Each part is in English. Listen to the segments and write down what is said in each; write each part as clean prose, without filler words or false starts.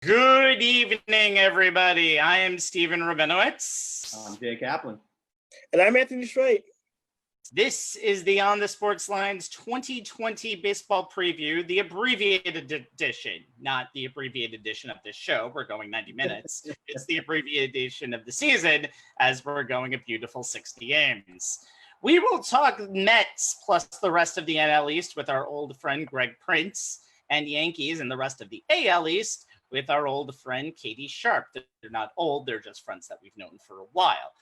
Good evening, everybody. I am Stephen Rabinowitz. I'm Jay Kaplan. And I'm Anthony Strait. This is the On the Sports Lines 2020 baseball preview, the abbreviated edition, not the abbreviated edition of this show. We're going 90 minutes. It's the abbreviated edition of the season as we're going a beautiful 60 games. We will talk Mets plus the rest of the NL East with our old friend Greg Prince, and Yankees and the rest of the AL East with our old friend Katie Sharp. They're not old, they're just friends that we've known for a while.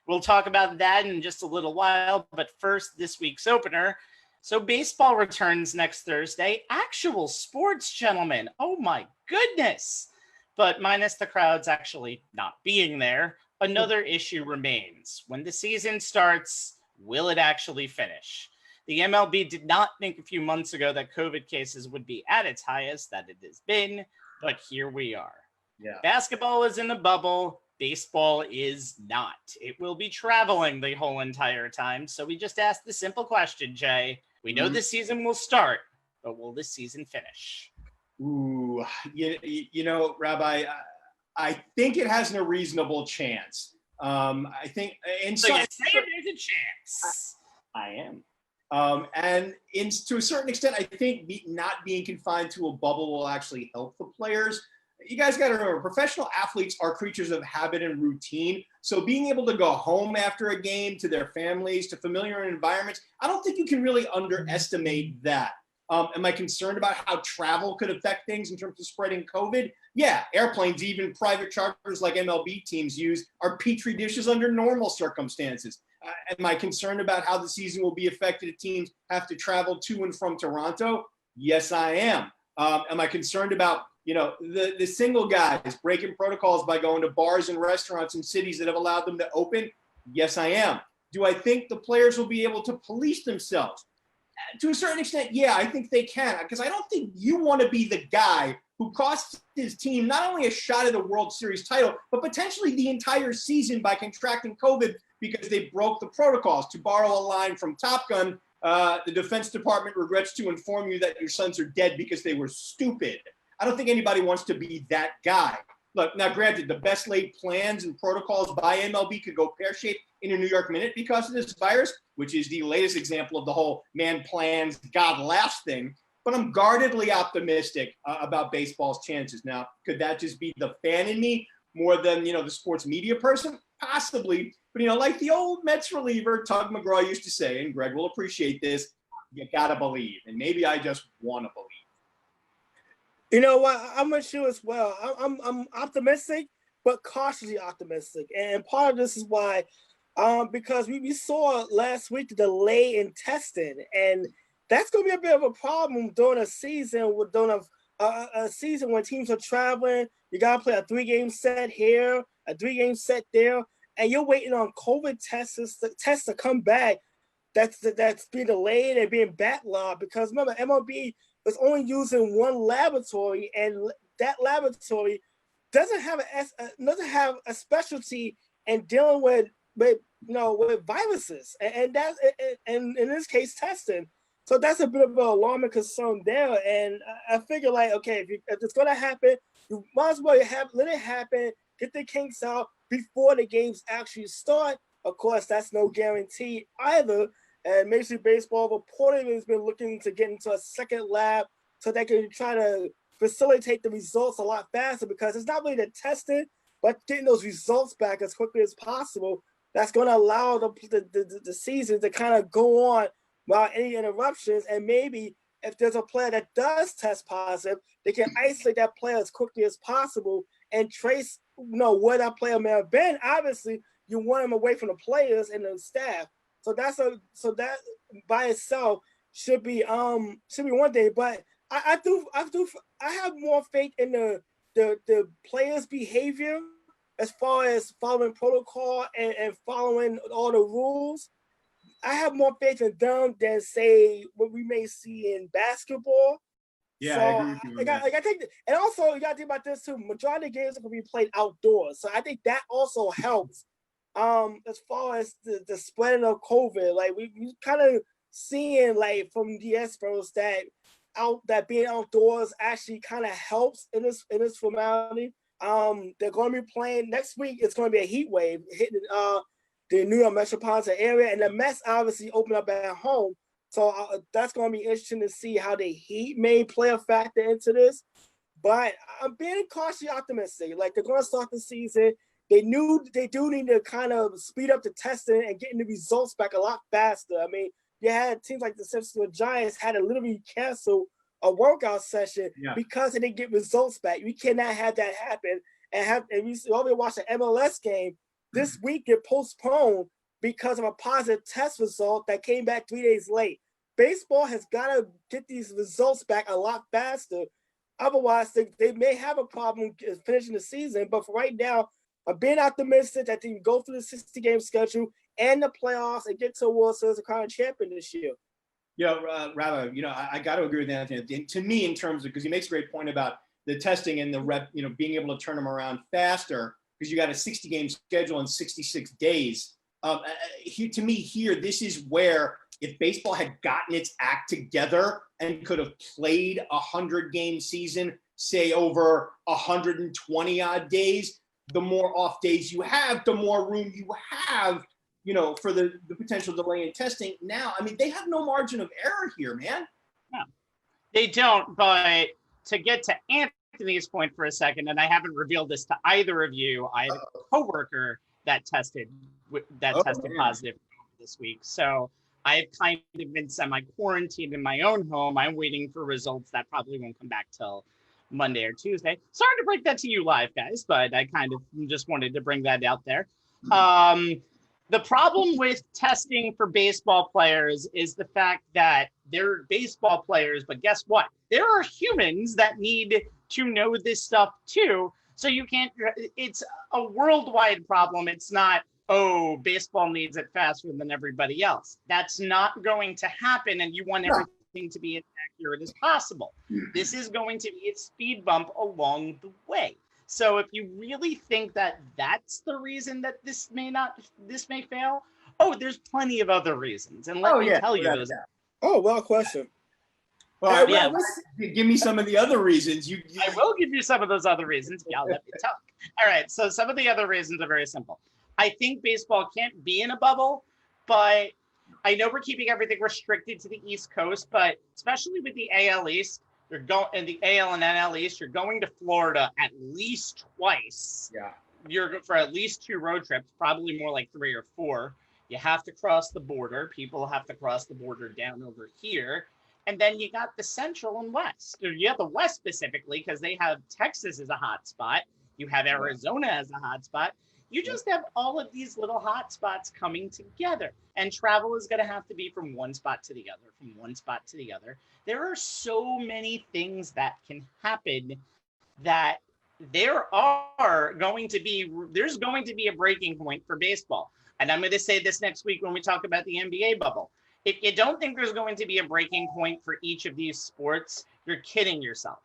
We'll talk about that in just a little while, but first, this week's opener. So baseball returns next Thursday. Actual sports, gentlemen. Oh my goodness. But minus the crowds actually not being there, another issue remains. When the season starts, will it actually finish? The MLB did not think a few months ago that COVID cases would be at its highest that it has been, but here we are. Yeah. Basketball is in a bubble. Baseball is not. It will be traveling the whole entire time. So we just asked the simple question, Jay. We know the season will start, but will this season finish? Ooh, you know, Rabbi, I think it has a reasonable chance. I think so you say there's a chance. I am. And to a certain extent, I think not being confined to a bubble will actually help the players. You guys got to remember, professional athletes are creatures of habit and routine. So being able to go home after a game to their families, to familiar environments, I don't think you can really underestimate that. Am I concerned about how travel could affect things in terms of spreading COVID? Yeah, airplanes, even private charters like MLB teams use, are petri dishes under normal circumstances. Am I concerned about how the season will be affected if teams have to travel to and from Toronto? Yes, I am. Am I concerned about the single guys breaking protocols by going to bars and restaurants in cities that have allowed them to open? Yes, I am. Do I think the players will be able to police themselves? To a certain extent, yeah, I think they can, because I don't think you want to be the guy who costs his team not only a shot at a World Series title, but potentially the entire season by contracting COVID because they broke the protocols. To borrow a line from Top Gun, the Defense Department regrets to inform you that your sons are dead because they were stupid. I don't think anybody wants to be that guy. Look, now granted, the best laid plans and protocols by MLB could go pear-shaped in a New York minute because of this virus, which is the latest example of the whole man plans, God laughs thing. But I'm guardedly optimistic about baseball's chances. Now, could that just be the fan in me more than, the sports media person? Possibly. But, like the old Mets reliever Tug McGraw used to say, and Greg will appreciate this, you got to believe. And maybe I just want to believe. You know what? I'm with you as well. I'm optimistic, but cautiously optimistic. And part of this is why, because we saw last week the delay in testing, and that's going to be a bit of a problem during a season. During a season when teams are traveling, you got to play a 3-game set here, a 3-game set there, and you're waiting on COVID tests to come back. That's being delayed and being backlogged because remember MLB is only using one laboratory, and that laboratory doesn't have a specialty in dealing with viruses, and in this case testing. So that's a bit of an alarming concern there. And I figure okay, if it's going to happen, you might as well let it happen, get the kinks out before the games actually start. Of course, that's no guarantee either. And Major League Baseball reportedly has been looking to get into a second lab so they can try to facilitate the results a lot faster, because it's not really the testing, but getting those results back as quickly as possible. That's going to allow the season to kind of go on without any interruptions. And maybe if there's a player that does test positive, they can isolate that player as quickly as possible and trace where that player may have been. Obviously, you want him away from the players and the staff. So that by itself should be one thing. But I have more faith in the players' behavior as far as following protocol and following all the rules. I have more faith in them than say what we may see in basketball. Yeah, so I agree with you. I think, and also you got to think about this too. Majority of games are going to be played outdoors, so I think that also helps. As far as the spreading of COVID, we kind of seeing from the experts that that being outdoors actually kind of helps in this formality. They're going to be playing next week. It's going to be a heat wave hitting the New York metropolitan area, and the Mets obviously open up at home. So that's going to be interesting to see how the heat may play a factor into this. But I'm being cautiously optimistic. Like, they're going to start the season. They do need to kind of speed up the testing and getting the results back a lot faster. I mean, you had teams like the San Francisco Giants had to literally cancel a workout session because they didn't get results back. We cannot have that happen. And we already watched an MLS game this week get postponed because of a positive test result that came back 3 days late. Baseball has got to get these results back a lot faster. Otherwise, they may have a problem finishing the season. But for right now, I'm being optimistic that they can go through the 60-game schedule and the playoffs and get towards the crown champion this year. Rabbi, I got to agree with Anthony. To me, in terms of, because he makes a great point about the testing and the being able to turn them around faster, because you got a 60-game schedule in 66 days. To me, this is where, if baseball had gotten its act together and could have played a 100-game season, say over 120 odd days, the more off days you have, the more room you have, for the potential delay in testing. Now, I mean, they have no margin of error here, man. No, they don't. But to get to Anthony's point for a second, and I haven't revealed this to either of you, I had a coworker that tested positive this week. So I've kind of been semi-quarantined in my own home. I'm waiting for results that probably won't come back till Monday or Tuesday. Sorry to break that to you live, guys, but I kind of just wanted to bring that out there. The problem with testing for baseball players is the fact that they're baseball players, but guess what? There are humans that need to know this stuff too. So it's a worldwide problem. It's not, baseball needs it faster than everybody else. That's not going to happen, and you want everything to be as accurate as possible. This is going to be a speed bump along the way. So if you really think that that's the reason that this may fail, there's plenty of other reasons. And let me tell you those. Oh, well, question. Well, give me some of the other reasons. I will give you some of those other reasons. Y'all let me talk. All right. So some of the other reasons are very simple. I think baseball can't be in a bubble, but I know we're keeping everything restricted to the East Coast, but especially with the AL East, you're going in the AL and NL East, you're going to Florida at least twice. Yeah. You're for at least 2 road trips, probably more like 3 or 4. You have to cross the border. People have to cross the border down over here. And then you got the Central and West. You have the West specifically because they have Texas as a hot spot. You have Arizona as a hot spot. You just have all of these little hot spots coming together. And travel is going to have to be from one spot to the other, from one spot to the other. There are so many things that can happen that there's going to be a breaking point for baseball. And I'm going to say this next week when we talk about the NBA bubble. If you don't think there's going to be a breaking point for each of these sports, you're kidding yourself.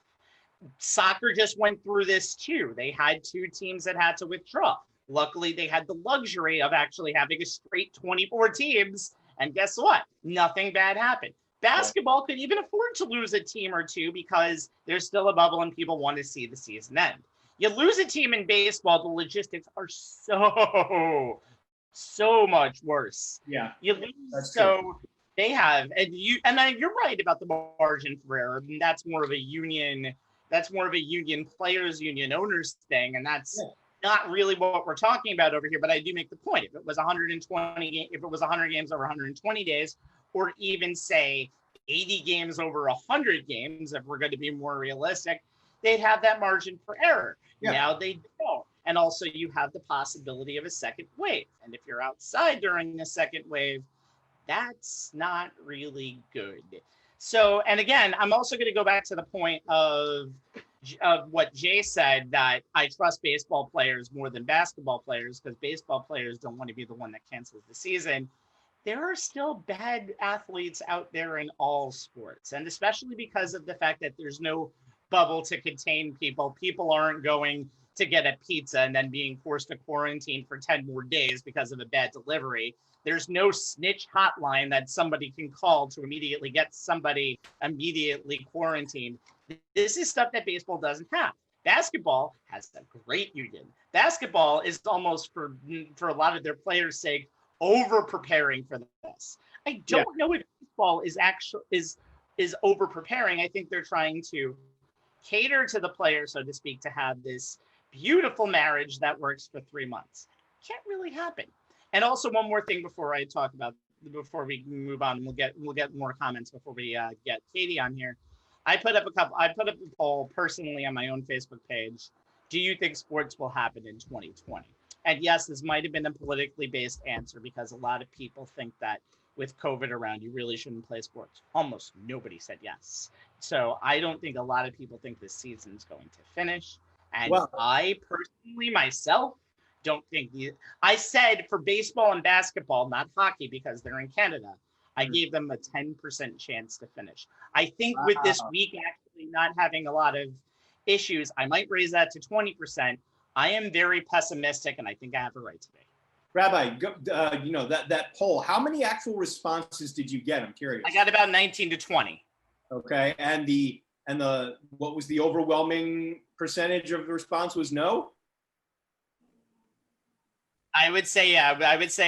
Soccer just went through this too. They had 2 teams that had to withdraw. Luckily, they had the luxury of actually having a straight 24 teams. And guess what? Nothing bad happened. Basketball could even afford to lose a team or 2 because there's still a bubble and people want to see the season end. You lose a team in baseball, the logistics are so much worse. Yeah. You lose, so they have, and you're right about the margin for error. And that's more of a union players union owners thing, and that's not really what we're talking about over here. But I do make the point: if it was 100 games over 120 days, or even say 80 games over 100 games, if we're going to be more realistic, they'd have that margin for error. Yeah. Now they don't. And also you have the possibility of a second wave. And if you're outside during the second wave, that's not really good. So, and again, I'm also going to go back to the point of what Jay said, that I trust baseball players more than basketball players because baseball players don't want to be the one that cancels the season. There are still bad athletes out there in all sports, and especially because of the fact that there's no bubble to contain people. People aren't going to get a pizza and then being forced to quarantine for 10 more days because of a bad delivery. There's no snitch hotline that somebody can call to immediately get somebody immediately quarantined. This is stuff that baseball doesn't have. Basketball has a great union. Basketball is almost, for a lot of their players' sake, over preparing for this. I don't know if baseball is over preparing. I think they're trying to cater to the players, so to speak, to have this beautiful marriage that works for 3 months. Can't really happen. And also one more thing before we move on, we'll get more comments before we get Katie on here. I put up a poll personally on my own Facebook page. Do you think sports will happen in 2020? And yes, this might have been a politically based answer because a lot of people think that with COVID around, you really shouldn't play sports. Almost nobody said yes. So I don't think a lot of people think this season's going to finish. And I personally, myself, don't think I said for baseball and basketball, not hockey because they're in Canada, I gave them a 10% chance to finish. I think with this week actually not having a lot of issues, I might raise that to 20%. I am very pessimistic, and I think I have a right to be. Rabbi, that poll, how many actual responses did you get? I'm curious. I got about 19 to 20. Okay, and what was the overwhelming percentage of the response was no? I would say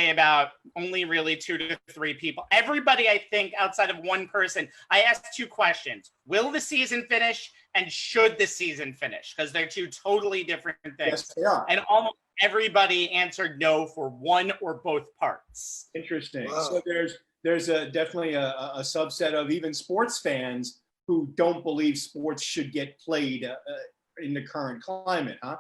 about only really 2 to 3 people. Everybody, I think, outside of one person, I asked 2 questions. Will the season finish and should the season finish? Because they're 2 totally different things. Yes, they are. And almost everybody answered no for one or both parts. Interesting. Wow. So there's definitely a subset of even sports fans who don't believe sports should get played in the current climate, huh?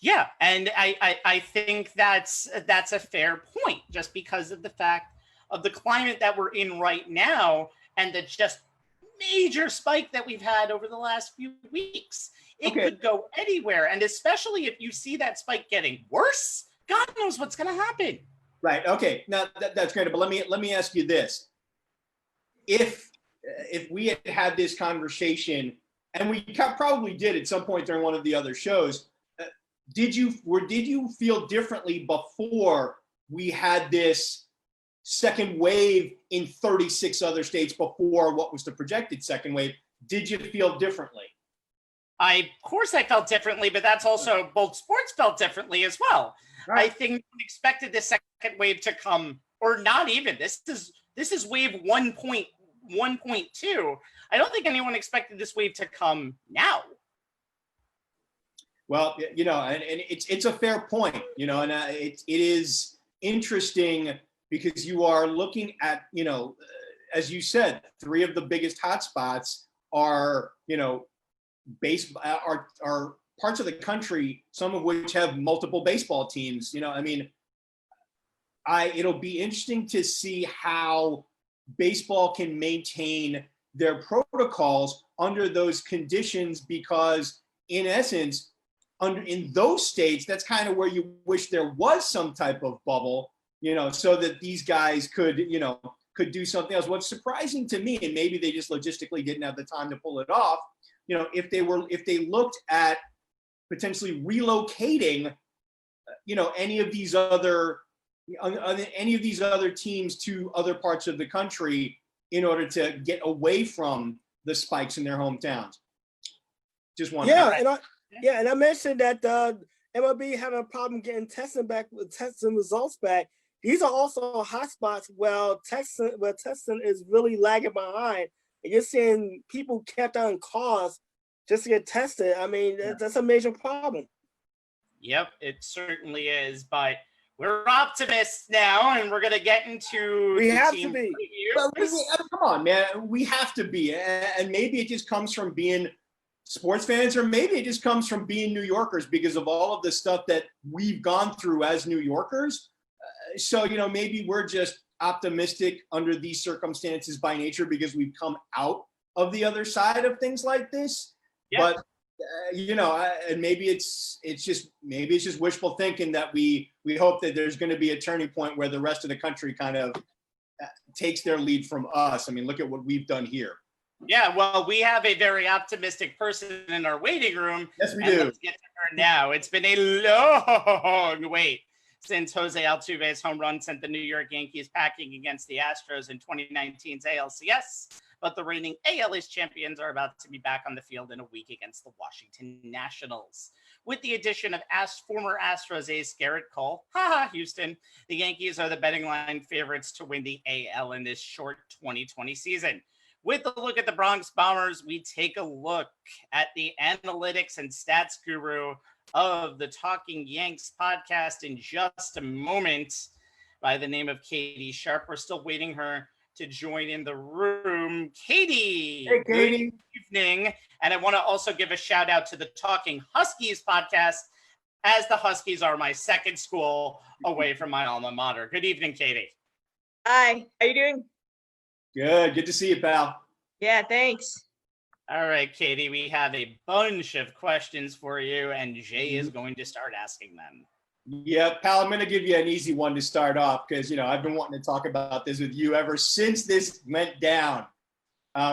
Yeah, and I think that's a fair point, just because of the fact of the climate that we're in right now and the just major spike that we've had over the last few weeks. It could go anywhere, and especially if you see that spike getting worse, God knows what's going to happen. Right. Okay. Now that's great, but let me ask you this: if we had this conversation, and we probably did at some point during one of the other shows. Did you feel differently before we had this second wave in 36 other states before what was the projected second wave? Did you feel differently? Of course I felt differently, but that's also both sports felt differently as well. Right. I think we expected the second wave to come, or not even. This is wave 1.2. I don't think anyone expected this wave to come now. Well, and it's a fair point, and it is interesting because you are looking at, as you said, 3 of the biggest hotspots are, are parts of the country, some of which have multiple baseball teams. It'll be interesting to see how baseball can maintain their protocols under those conditions, because in essence, in those states, that's kind of where you wish there was some type of bubble, so that these guys could do something else. What's surprising to me, and maybe they just logistically didn't have the time to pull it off, if they looked at potentially relocating, any of these other teams to other parts of the country in order to get away from the spikes in their hometowns. Just one. And I mentioned that MLB having a problem getting testing results back. These are also hotspots where testing is really lagging behind. And you're seeing people kept on cars just to get tested. I mean, that's a major problem. Yep, it certainly is. But we're optimists now, and we're going to get into We have to be. Well, come on, man. We have to be. And maybe it just comes from being sports fans, or maybe it just comes from being New Yorkers because of all of the stuff that we've gone through as New Yorkers. So, maybe we're just optimistic under these circumstances by nature because we've come out of the other side of things like this. Yeah. But, and maybe it's just wishful thinking that we hope that there's going to be a turning point where the rest of the country kind of takes their lead from us. I mean, look at what we've done here. Yeah, well, we have a very optimistic person in our waiting room. Yes, we and do. Let's get to her now. It's been a long wait since Jose Altuve's home run sent the New York Yankees packing against the Astros in 2019's ALCS. But the reigning AL East champions are about to be back on the field in a week against the Washington Nationals. With the addition of former Astros ace Garrett Cole, Houston, the Yankees are the betting line favorites to win the AL in this short 2020 season. With a look at the Bronx Bombers, we take a look at the analytics and stats guru of the Talking Yanks podcast in just a moment by the name of Katie Sharp. We're still waiting her to join in the room. Katie, Hey, Katie. Good evening. And I want to also give a shout out to the Talking Huskies podcast, as the Huskies are my second school away from my alma mater. Good evening, Katie. Hi, how you doing? Good to see you, pal. Yeah, thanks. All right, Katie, we have a bunch of questions for you, and Jay is going to start asking them. Yeah, pal, I'm going to give you an easy one to start off because, I've been wanting to talk about this with you ever since this went down.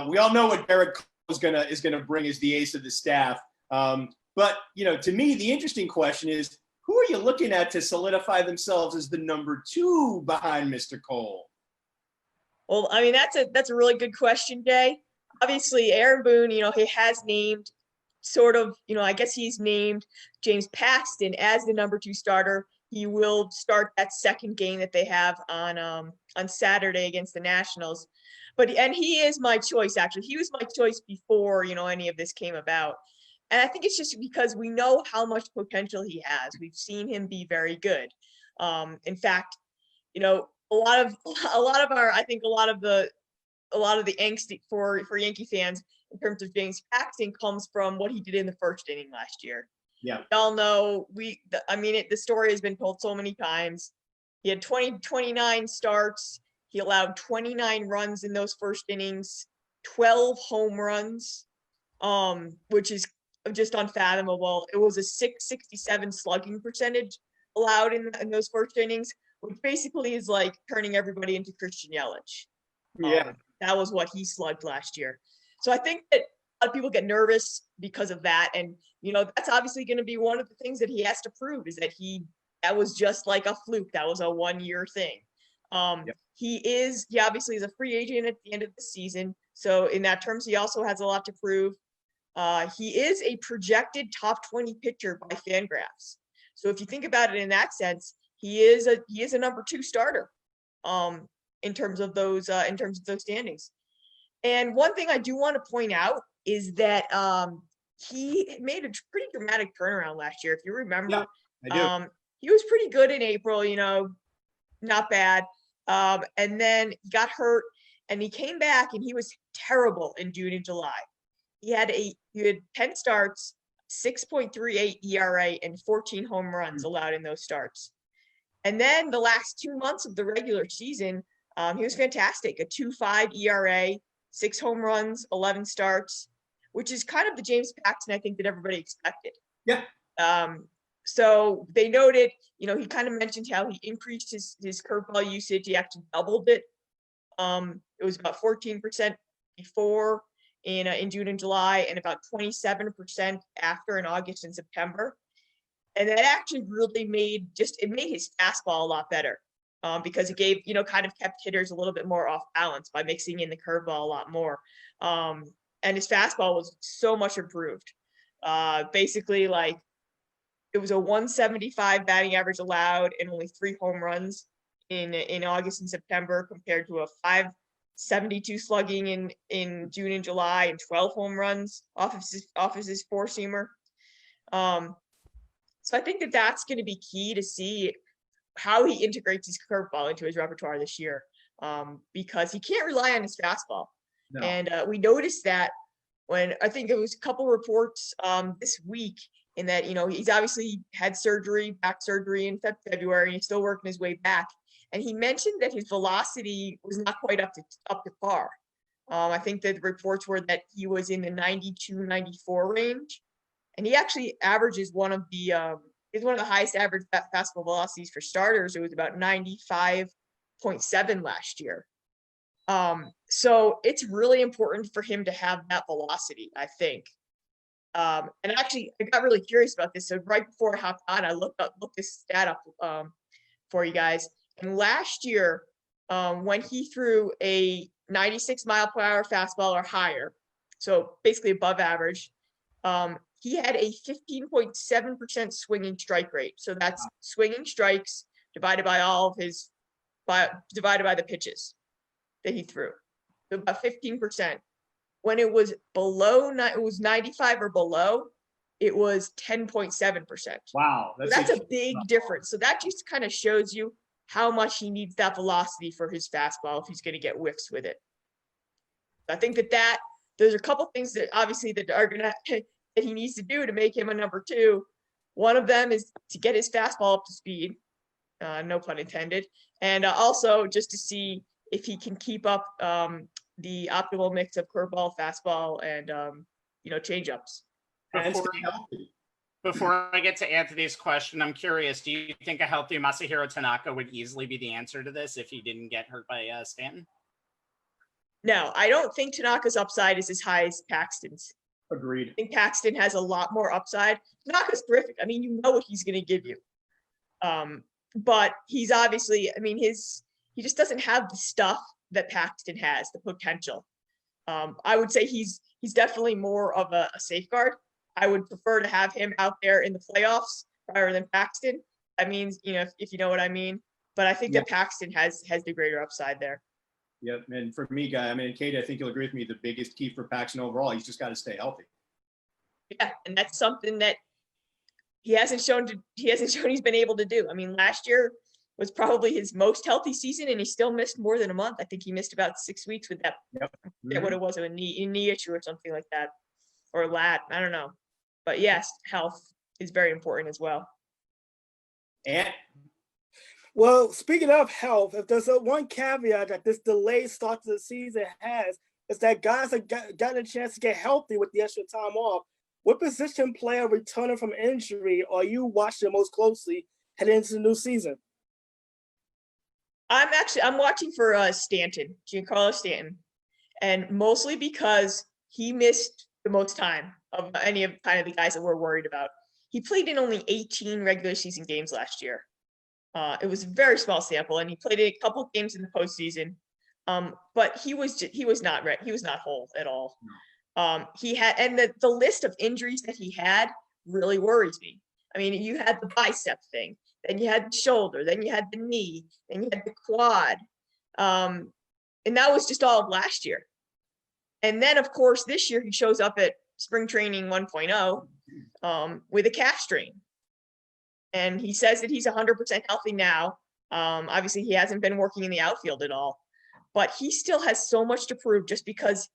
We all know what Garrett Cole is going to bring as the ace of the staff. But, to me, the interesting question is, who are you looking at to solidify themselves as the number 2 behind Mr. Cole? Well, I mean, that's a really good question, Jay. Obviously, Aaron Boone, he has named I guess he's named James Paxton as the number 2 starter. He will start that second game that they have on Saturday against the Nationals. And he is my choice, actually. He was my choice before, any of this came about. And I think it's just because we know how much potential he has. We've seen him be very good. In fact, a lot of the angst for Yankee fans in terms of James Paxton comes from what he did in the first inning last year. Yeah. We all know the story has been told so many times. He had 29 starts. He allowed 29 runs in those first innings, 12 home runs, which is just unfathomable. It was a .667 slugging percentage allowed in those first innings, which basically is like turning everybody into Christian Yelich. Yeah. That was what he slugged last year. So I think that a lot of people get nervous because of that. And, that's obviously going to be one of the things that he has to prove is that that was just like a fluke. That was a 1-year thing. Yep. He obviously is a free agent at the end of the season. So in that terms, he also has a lot to prove. He is a projected top 20 pitcher by Fangraphs. So if you think about it in that sense, he is a number 2 starter in terms of those standings. And one thing I do want to point out is that he made a pretty dramatic turnaround last year. If you remember, I do. He was pretty good in April, not bad. And then he got hurt and he came back and he was terrible in June and July. He had 10 starts, 6.38 ERA, and 14 home runs allowed in those starts. And then the last 2 months of the regular season, he was fantastic. A 2.5 ERA, 6 home runs, 11 starts, which is kind of the James Paxton I think that everybody expected. Yeah. So they noted, he kind of mentioned how he increased his curveball usage. He actually doubled it. It was about 14% before in June and July, and about 27% after in August and September. And that actually really made his fastball a lot better because it gave, kind of kept hitters a little bit more off balance by mixing in the curveball a lot more. And his fastball was so much improved. Basically, like it was a 175 batting average allowed and only 3 home runs in August and September compared to a 572 slugging in June and July and 12 home runs off of his 4-seamer. So I think that that's going to be key to see how he integrates his curveball into his repertoire this year, because he can't rely on his fastball. No. And we noticed that when I think it was a couple reports this week in that, he's obviously had back surgery in February, and he's still working his way back. And he mentioned that his velocity was not quite up to par. I think that the reports were that he was in the 92, 94 range. And he actually averages is one of the highest average fastball velocities for starters. It was about 95.7 last year. So it's really important for him to have that velocity, I think. And actually, I got really curious about this. So right before I hopped on, I looked this stat up for you guys. And last year, when he threw a 96-mile-per-hour fastball or higher, so basically above average, he had a 15.7% swinging strike rate. So that's swinging strikes divided by divided by the pitches that he threw. So about 15%. When it was below, it was 95 or below, it was 10.7%. Wow. That's a big difference. So that just kind of shows you how much he needs that velocity for his fastball if he's going to get whiffs with it. I think that there's a couple things that obviously that are gonna that he needs to do to make him a number 2. One of them is to get his fastball up to speed, no pun intended, and also just to see if he can keep up the optimal mix of curveball, fastball, and changeups. Before I get to Anthony's question, I'm curious, do you think a healthy Masahiro Tanaka would easily be the answer to this if he didn't get hurt by Stanton? No, I don't think Tanaka's upside is as high as Paxton's. Agreed. I think Paxton has a lot more upside. Tanaka's terrific. I mean, you know what he's going to give you. But he's obviously, I mean, he just doesn't have the stuff that Paxton has, the potential. I would say he's definitely more of a safeguard. I would prefer to have him out there in the playoffs rather than Paxton. That means, if you know what I mean. But I think that Paxton has the greater upside there. Yep, and for me, Guy, I mean, Katie, I think you'll agree with me. The biggest key for Paxton overall, he's just got to stay healthy. Yeah, and that's something that he hasn't shown he's been able to do. I mean, last year was probably his most healthy season, and he still missed more than a month. I think he missed about 6 weeks with that. Yep. Mm-hmm. What it was, a knee issue or something like that, or lat. I don't know, but yes, health is very important as well. And well, speaking of health, if there's one caveat that this delayed start to the season has, is that guys have gotten a chance to get healthy with the extra time off. What position player returning from injury are you watching most closely heading into the new season? I'm watching for Giancarlo Stanton, and mostly because he missed the most time of any of kind of the guys that we're worried about. He played in only 18 regular season games last year. It was a very small sample, and he played a couple games in the postseason. But he was not whole at all. He had, and the list of injuries that he had really worries me. I mean, you had the bicep thing, then you had the shoulder, then you had the knee, then you had the quad, and that was just all of last year. And then, of course, this year he shows up at spring training 1.0 with a calf strain. And he says that he's 100% healthy now. Obviously, he hasn't been working in the outfield at all. But he still has so much to prove just because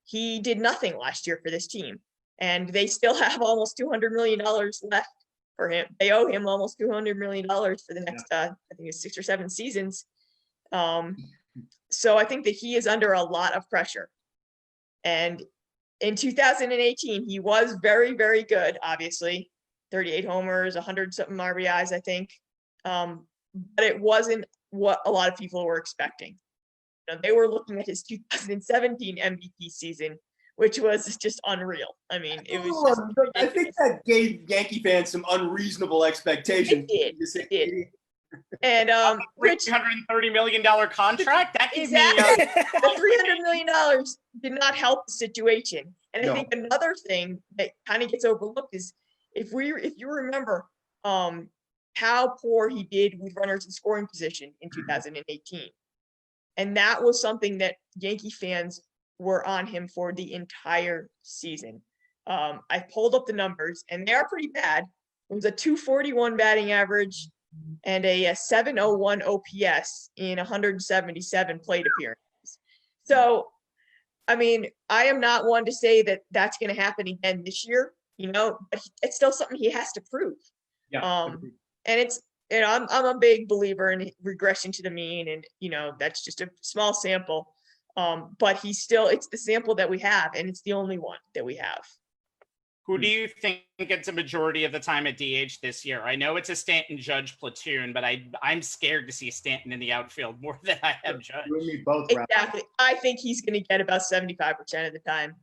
he did nothing last year for this team. And they still have almost $200 million left for him. They owe him almost $200 million for the next, I think it's 6 or 7 seasons. So I think that he is under a lot of pressure. And in 2018, he was very, very good, obviously. 38 homers, 100-something RBIs, I think. But it wasn't what a lot of people were expecting. They were looking at his 2017 MVP season, which was just unreal. I mean, it was just I think that gave Yankee fans some unreasonable expectations. It did. And $330 million contract? That gives exactly. The $300 million did not help the situation. And I think another thing that kind of gets overlooked is if you remember how poor he did with runners in scoring position in 2018. And that was something that Yankee fans were on him for the entire season. I pulled up the numbers, and they are pretty bad. It was a 241 batting average and a 701 OPS in 177 plate appearances. So, I mean, I am not one to say that that's going to happen again this year, but it's still something he has to prove. Yeah. And I'm a big believer in regression to the mean, and that's just a small sample. But it's the sample that we have, and it's the only one that we have. Who do you think gets a majority of the time at DH this year? I know it's a Stanton Judge platoon, but I'm scared to see Stanton in the outfield more than I am Judge. You and me both. Exactly. I think he's going to get about 75% of the time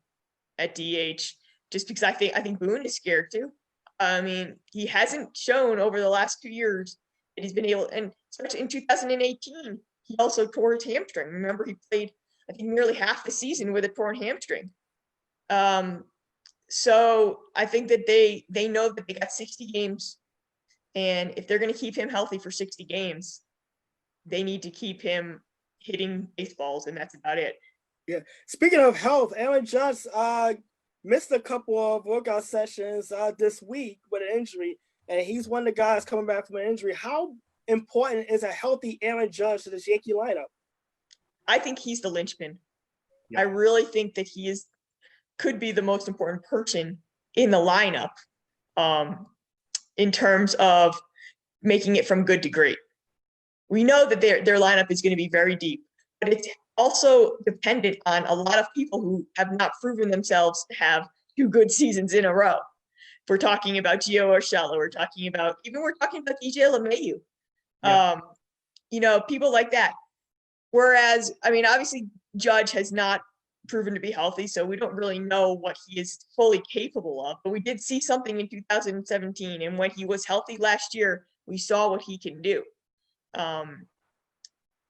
at DH, just because I think Boone is scared too. I mean, he hasn't shown over the last 2 years that he's been able, and especially in 2018, he also tore his hamstring. Remember, he played, I think, nearly half the season with a torn hamstring. So I think that they know that they got 60 games, and if they're going to keep him healthy for 60 games, they need to keep him hitting baseballs, and that's about it. Yeah. Speaking of health, Aaron Judge missed a couple of workout sessions this week with an injury, and he's one of the guys coming back from an injury. How important is a healthy Aaron Judge to this Yankee lineup? I think he's the linchpin. Yeah. I really think that could be the most important person in the lineup in terms of making it from good to great. We know that their lineup is going to be very deep, but it's also dependent on a lot of people who have not proven themselves to have 2 good seasons in a row. If we're talking about Gio Urshela, we're talking about DJ LeMahieu, people like that. Whereas, I mean, obviously Judge has not proven to be healthy, so we don't really know what he is fully capable of, but we did see something in 2017, and when he was healthy last year, we saw what he can do.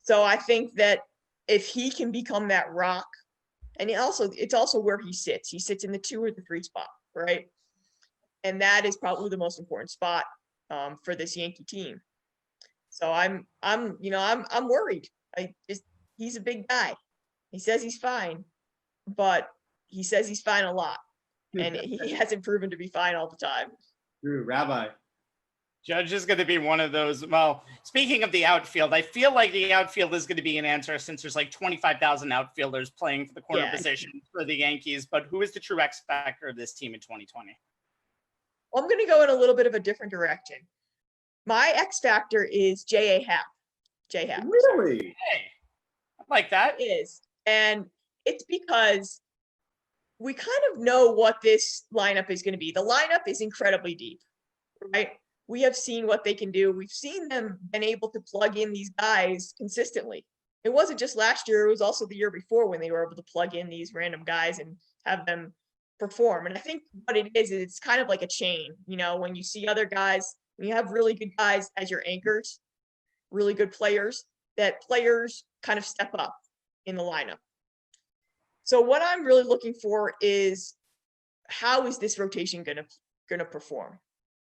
So I think that if he can become that rock, and it's also where he sits. He sits in the 2 or the 3 spot, right? And that is probably the most important spot for this Yankee team. So I'm worried. He's a big guy. He says he's fine, but he says he's fine a lot, and he hasn't proven to be fine all the time. True, Rabbi. Judge is going to be one of those. Well, speaking of the outfield, I feel like the outfield is going to be an answer since there's like 25,000 outfielders playing for the corner position for the Yankees. But who is the true X factor of this team in 2020? Well, I'm going to go in a little bit of a different direction. My X factor is J.A. Happ. J. Happ. Really? Hey, I like that. It is. And it's because we kind of know what this lineup is going to be. The lineup is incredibly deep, right? We have seen what they can do. We've seen them been able to plug in these guys consistently. It wasn't just last year. It was also the year before when they were able to plug in these random guys and have them perform. And I think what it is it's kind of like a chain. When you see other guys, when you have really good guys as your anchors, really good players, that players kind of step up in the lineup. So what I'm really looking for is, how is this rotation going to perform?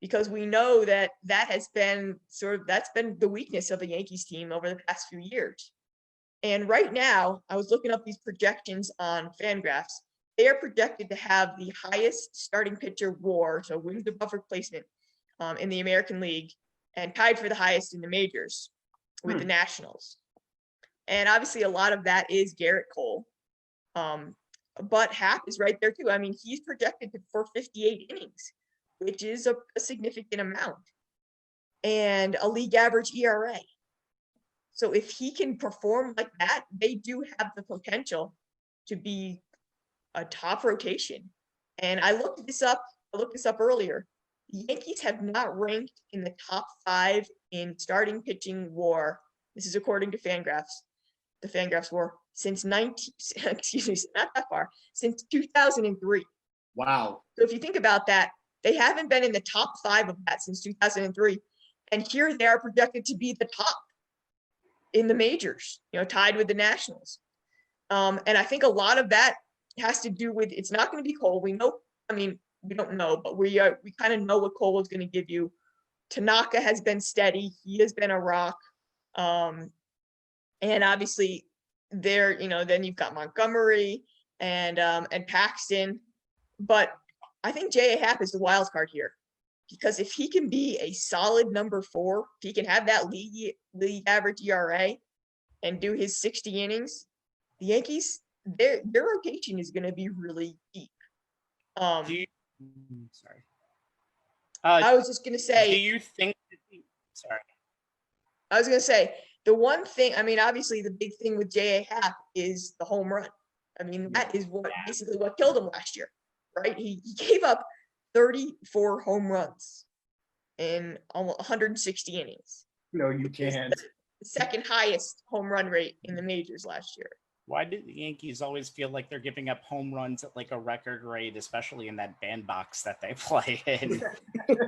Because we know that has been that's been the weakness of the Yankees team over the past few years. And right now, I was looking up these projections on Fangraphs. They are projected to have the highest starting pitcher WAR, so wins above replacement, in the American League, and tied for the highest in the majors with the Nationals. And obviously, a lot of that is Garrett Cole. But Happ is right there too. I mean, he's projected for 58 innings, which is a significant amount, and a league average ERA. So if he can perform like that, they do have the potential to be a top rotation. And I looked this up earlier. The Yankees have not ranked in the top 5 in starting pitching WAR. This is according to Fangraphs. The Fangraphs WAR since not that far, since 2003. Wow. So if you think about that, they haven't been in the top 5 of that since 2003. And here they are projected to be the top in the majors, tied with the Nationals. And I think a lot of that has to do with, it's not going to be Cole. We know, we don't know, but we kind of know what Cole is going to give you. Tanaka has been steady. He has been a rock. And obviously there, then you've got Montgomery and Paxton. But I think J.A. Happ is the wild card here, because if he can be a solid number 4, if he can have that league average ERA and do his 60 innings, the Yankees, their rotation is going to be really deep. Sorry. I was just going to say. Do you think? Sorry. I was going to say, the one thing, obviously the big thing with J.A. Happ is the home run. That is basically what killed him last year, right? He gave up 34 home runs in almost 160 innings. No, you can't. The second highest home run rate in the majors last year. Why do the Yankees always feel like they're giving up home runs at like a record rate, especially in that bandbox that they play in?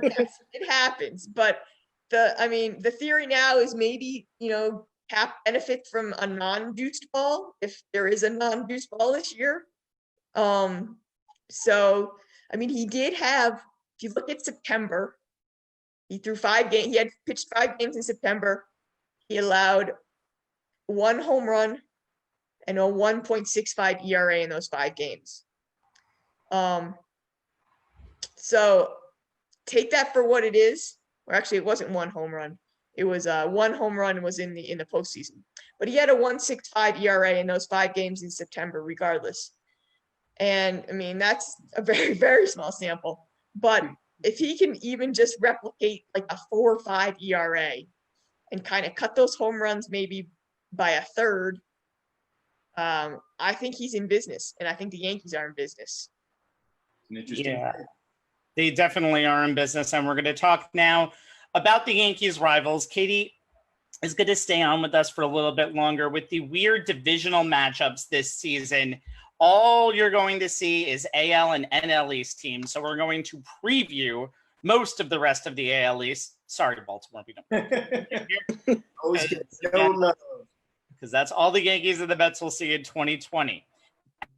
Yes, it happens, but the theory now is maybe, Cap benefits from a non-juiced ball if there is a non-juiced ball this year. So he did have, if you look at September, he threw 5 games. He had pitched 5 games in September. He allowed 1 home run and a 1.65 ERA in those 5 games. So take that for what it is. Or actually, it wasn't 1 home run. It was 1 home run was in the postseason. But he had a 1.65 ERA in those 5 games in September, regardless. And that's a very, very small sample. But if he can even just replicate like a 4 or 5 ERA and kind of cut those home runs maybe by a third, I think he's in business, and I think the Yankees are in business. Yeah, they definitely are in business, and we're going to talk now about the Yankees' rivals. Katie is going to stay on with us for a little bit longer with the weird divisional matchups this season. All you're going to see is AL and NL East teams, so we're going to preview most of the rest of the AL East. Sorry, Baltimore, we don't. Always get no love. Because that's all the Yankees and the Mets will see in 2020.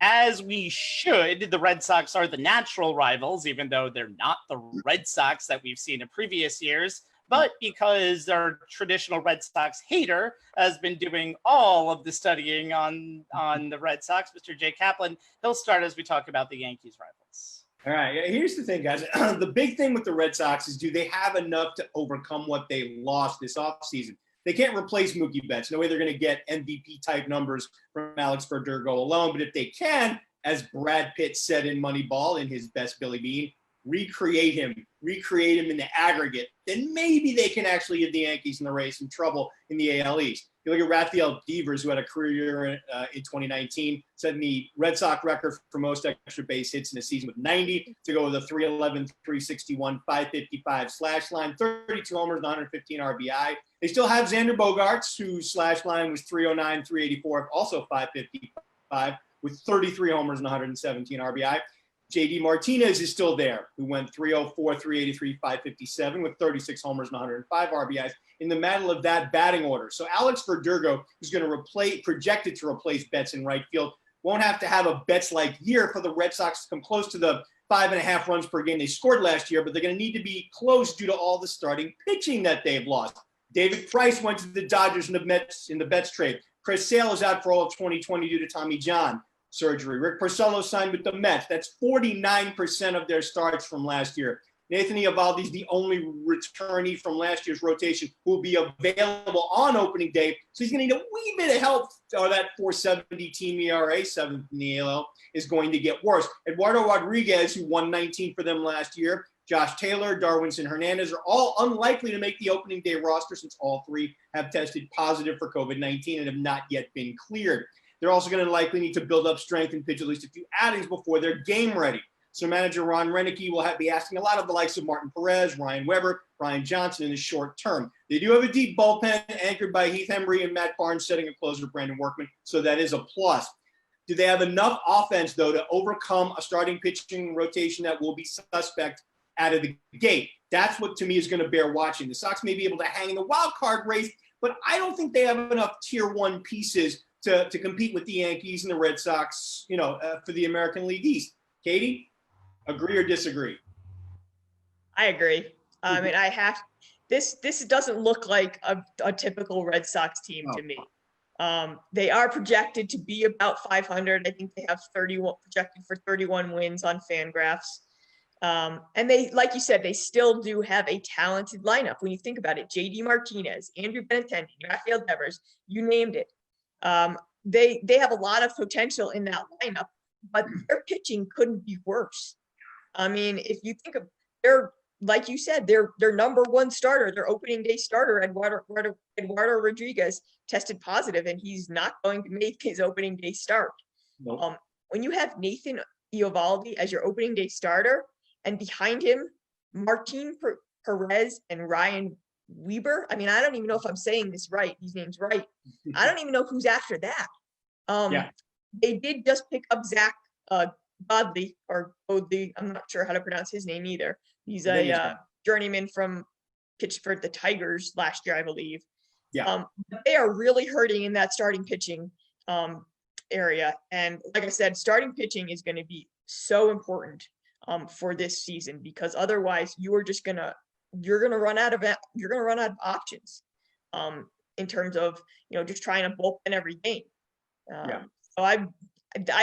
As we should, the Red Sox are the natural rivals, even though they're not the Red Sox that we've seen in previous years. But because our traditional Red Sox hater has been doing all of the studying on the Red Sox, Mr. Jay Kaplan, he'll start as we talk about the Yankees rivals. All right, here's the thing, guys. The big thing with the Red Sox is, do they have enough to overcome what they lost this offseason? They can't replace Mookie Betts. No way they're going to get MVP-type numbers from Alex Verdugo alone. But if they can, as Brad Pitt said in Moneyball in his Best Billy Bean, recreate him in the aggregate, then maybe they can actually give the Yankees in the race some trouble in the AL East. You look at Rafael Devers, who had a career year in 2019, setting the Red Sox record for most extra base hits in a season with 90, to go with a 311, 361, 555 slash line, 32 homers, and 115 RBI. They still have Xander Bogaerts, whose slash line was 309, 384, also 555, with 33 homers and 117 RBI. JD Martinez is still there, who went 304, 383, 557 with 36 homers and 105 RBIs in the middle of that batting order. So Alex Verdugo, who's going to projected to replace Betts in right field, won't have to have a Betts-like year for the Red Sox to come close to the 5.5 runs per game they scored last year, but they're going to need to be close due to all the starting pitching that they've lost. David Price went to the Dodgers in the Betts trade. Chris Sale is out for all of 2020 due to Tommy John surgery. Rick Porcello signed with the Mets. That's 49% of their starts from last year. Nathan Eovaldi is the only returnee from last year's rotation who will be available on opening day. So he's going to need a wee bit of help, or that 4.70 team ERA, 7th in the AL, is going to get worse. Eduardo Rodriguez, who won 19 for them last year, Josh Taylor, Darwinson Hernandez are all unlikely to make the opening day roster, since all 3 have tested positive for COVID-19 and have not yet been cleared. They're also going to likely need to build up strength and pitch at least a few outings before they're game ready. So manager Ron Renicky will be asking a lot of the likes of Martin Perez, Ryan Weber, Brian Johnson in the short term. They do have a deep bullpen anchored by Heath Hembry and Matt Barnes, setting a closer Brandon Workman, so that is a plus. Do they have enough offense, though, to overcome a starting pitching rotation that will be suspect out of the gate? That's what, to me, is going to bear watching. The Sox may be able to hang in the wild card race, but I don't think they have enough tier 1 pieces to compete with the Yankees and the Red Sox, for the American League East. Katie, agree or disagree? I agree. This doesn't look like a typical Red Sox team to me. They are projected to be about 500. I think they have 31 projected for 31 wins on Fangraphs. And they, like you said, they still do have a talented lineup. When you think about it, JD Martinez, Andrew Benintendi, Rafael Devers, you named it. They have a lot of potential in that lineup, but their pitching couldn't be worse. If you think of like you said, their number 1 starter, their opening day starter, Eduardo Rodriguez, tested positive, and he's not going to make his opening day start. Nope. When you have Nathan Eovaldi as your opening day starter, And behind him, Martin Perez and Ryan Weber. I mean, I don't even know if I'm saying these names right. I don't even know who's after that. They did just pick up Zach Godley or Godley. I'm not sure how to pronounce his name either. He's a journeyman from pitched for the Tigers last year, I believe. But they are really hurting in that starting pitching area. And like I said, starting pitching is going to be so important for this season, because otherwise you're going to run out of options in terms of, just trying to bullpen every game. So I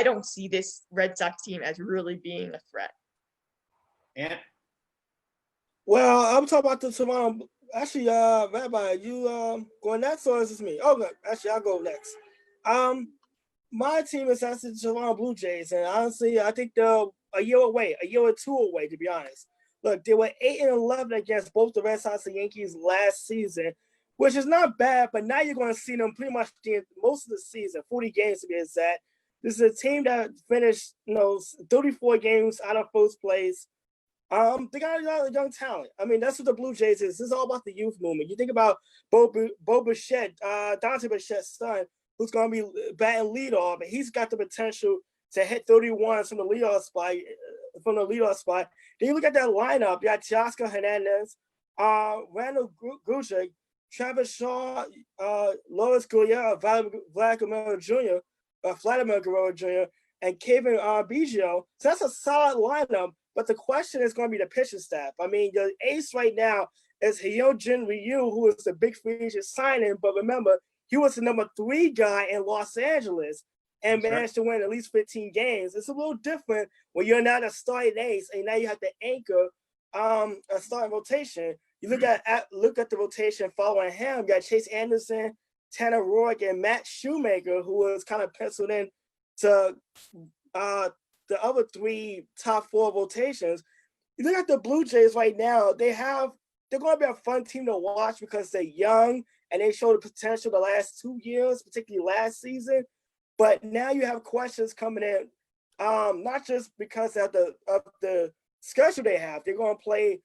don't see this Red Sox team as really being a threat. And well, I'm talking about the Toronto. Actually, Rabbi, you going next, or is this me? Oh, actually, I'll go next. My team is actually the Toronto Blue Jays, and honestly, I think they're a year or two away, to be honest. Look, they were 8-11 against both the Red Sox and Yankees last season, which is not bad, but now you're going to see them pretty much most of the season, 40 games to be exact. This is a team that finished, 34 games out of first place. They got a lot of young talent. I mean, that's what the Blue Jays is. This is all about the youth movement. You think about Bo Bichette, Dante Bichette's son, who's going to be batting leadoff, and he's got the potential to hit 31 from the leadoff spot. Then you look at that lineup. You got Teoscar Hernandez, Randall Grujic, Travis Shaw, Lois Gurriel, Vladimir Guerrero Jr., and Kevin Biggio. So that's a solid lineup. But the question is going to be the pitching staff. I mean, the ace right now is Hyojin Ryu, who is the big free agent signing. But remember, he was the number 3 guy in Los Angeles and managed to win at least 15 games. It's a little different when you're not a starting ace and now you have to anchor a starting rotation. You look at the rotation following him. You got Chase Anderson, Tanner Roark, and Matt Shoemaker, who was kind of penciled in to the other 3 top 4 rotations. You look at the Blue Jays right now, they're going to be a fun team to watch because they're young and they showed the potential the last 2 years, particularly last season. But now you have questions coming in, not just because of the schedule they have. They're going to play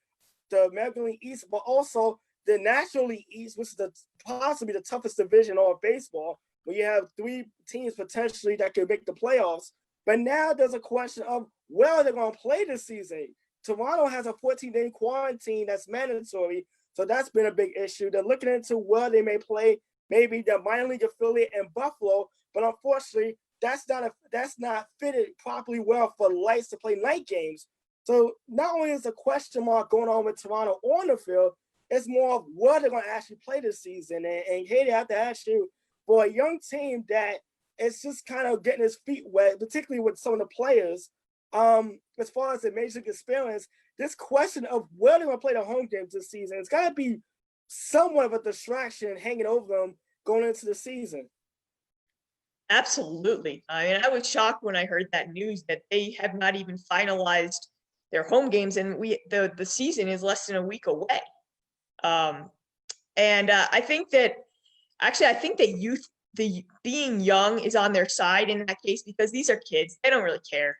the American League East, but also the National League East, which is possibly the toughest division of baseball, where you have 3 teams potentially that could make the playoffs. But now there's a question of where they're going to play this season. Toronto has a 14-day quarantine that's mandatory, so that's been a big issue. They're looking into where they may play, maybe the minor league affiliate in Buffalo, but unfortunately, that's not fitted properly well for lights to play night games. So not only is a question mark going on with Toronto on the field, it's more of where they're going to actually play this season. And Katie, I have to ask you, for a young team that it's just kind of getting his feet wet, particularly with some of the players, as far as the major league experience, this question of where they're going to play the home games this season, it's got to be somewhat of a distraction hanging over them going into the season. Absolutely. I mean, I was shocked when I heard that news that they have not even finalized their home games, and the season is less than a week away. I think that being young is on their side in that case, because these are kids. They don't really care.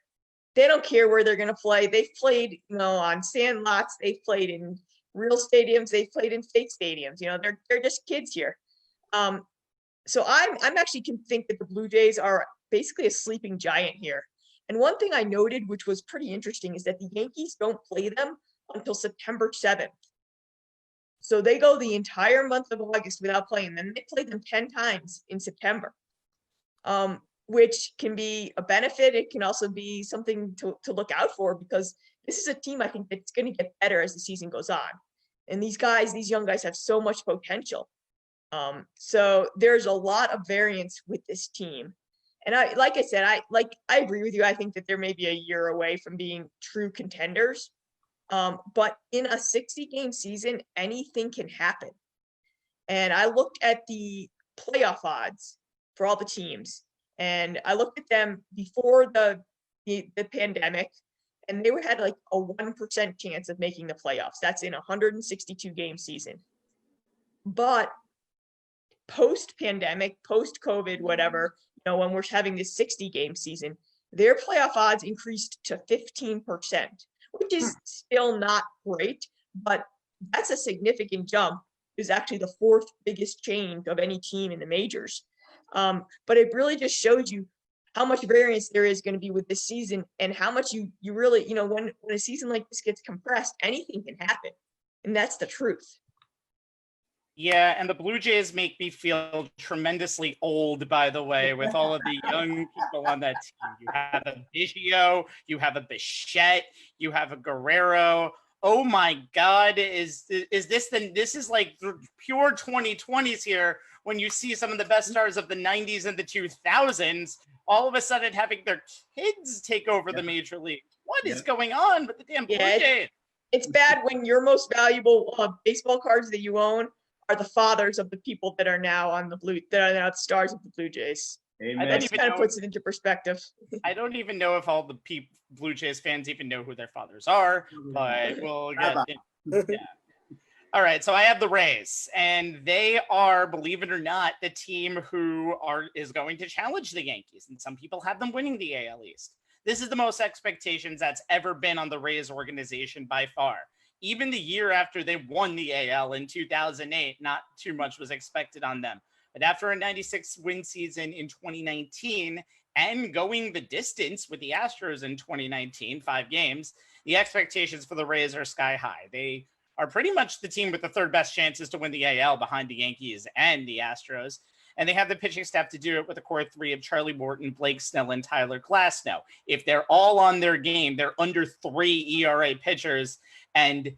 They don't care where they're going to play. They've played, on sand lots. They've played in real stadiums. They've played in fake stadiums. They're just kids here. So I'm actually can think that the Blue Jays are basically a sleeping giant here. And one thing I noted, which was pretty interesting, is that the Yankees don't play them until September 7th. So they go the entire month of August without playing them. They play them 10 times in September, which can be a benefit. It can also be something to look out for, because this is a team I think that's going to get better as the season goes on. And these young guys have so much potential. So there's a lot of variance with this team. And I agree with you. I think that there may be a year away from being true contenders. But in a 60-game season, anything can happen. And I looked at the playoff odds for all the teams, and I looked at them before the pandemic, and they had like a 1% chance of making the playoffs. That's in a 162-game season. But post-pandemic, post-COVID, whatever, when we're having this 60-game season, their playoff odds increased to 15%, which is still not great, but that's a significant jump. Is actually the fourth biggest change of any team in the majors. But it really just shows you how much variance there is going to be with this season, and how much you really, when a season like this gets compressed, anything can happen. And that's the truth. Yeah, and the Blue Jays make me feel tremendously old, by the way, with all of the young people on that team. You have a Biggio, you have a Bichette, you have a Guerrero. Oh my God, is this this is like pure 2020s here, when you see some of the best stars of the 90s and the 2000s all of a sudden having their kids take over the major league. What is going on with the damn Blue Jays? It's bad when your most valuable baseball cards that you own are the fathers of the people that are now on the the stars of the Blue Jays. That just kind of puts it into perspective. I don't even know if all the Blue Jays fans even know who their fathers are, but we'll get yeah. All right, so I have the Rays, and they are, believe it or not, the team who is going to challenge the Yankees, and some people have them winning the AL East. This is the most expectations that's ever been on the Rays organization by far. Even the year after they won the AL in 2008, not too much was expected on them. But after a 96 win season in 2019 and going the distance with the Astros in 2019, 5 games, the expectations for the Rays are sky high. They are pretty much the team with the third best chances to win the AL behind the Yankees and the Astros. And they have the pitching staff to do it with a core 3 of Charlie Morton, Blake Snell, and Tyler Glasnow. If they're all on their game, they're under 3 ERA pitchers. And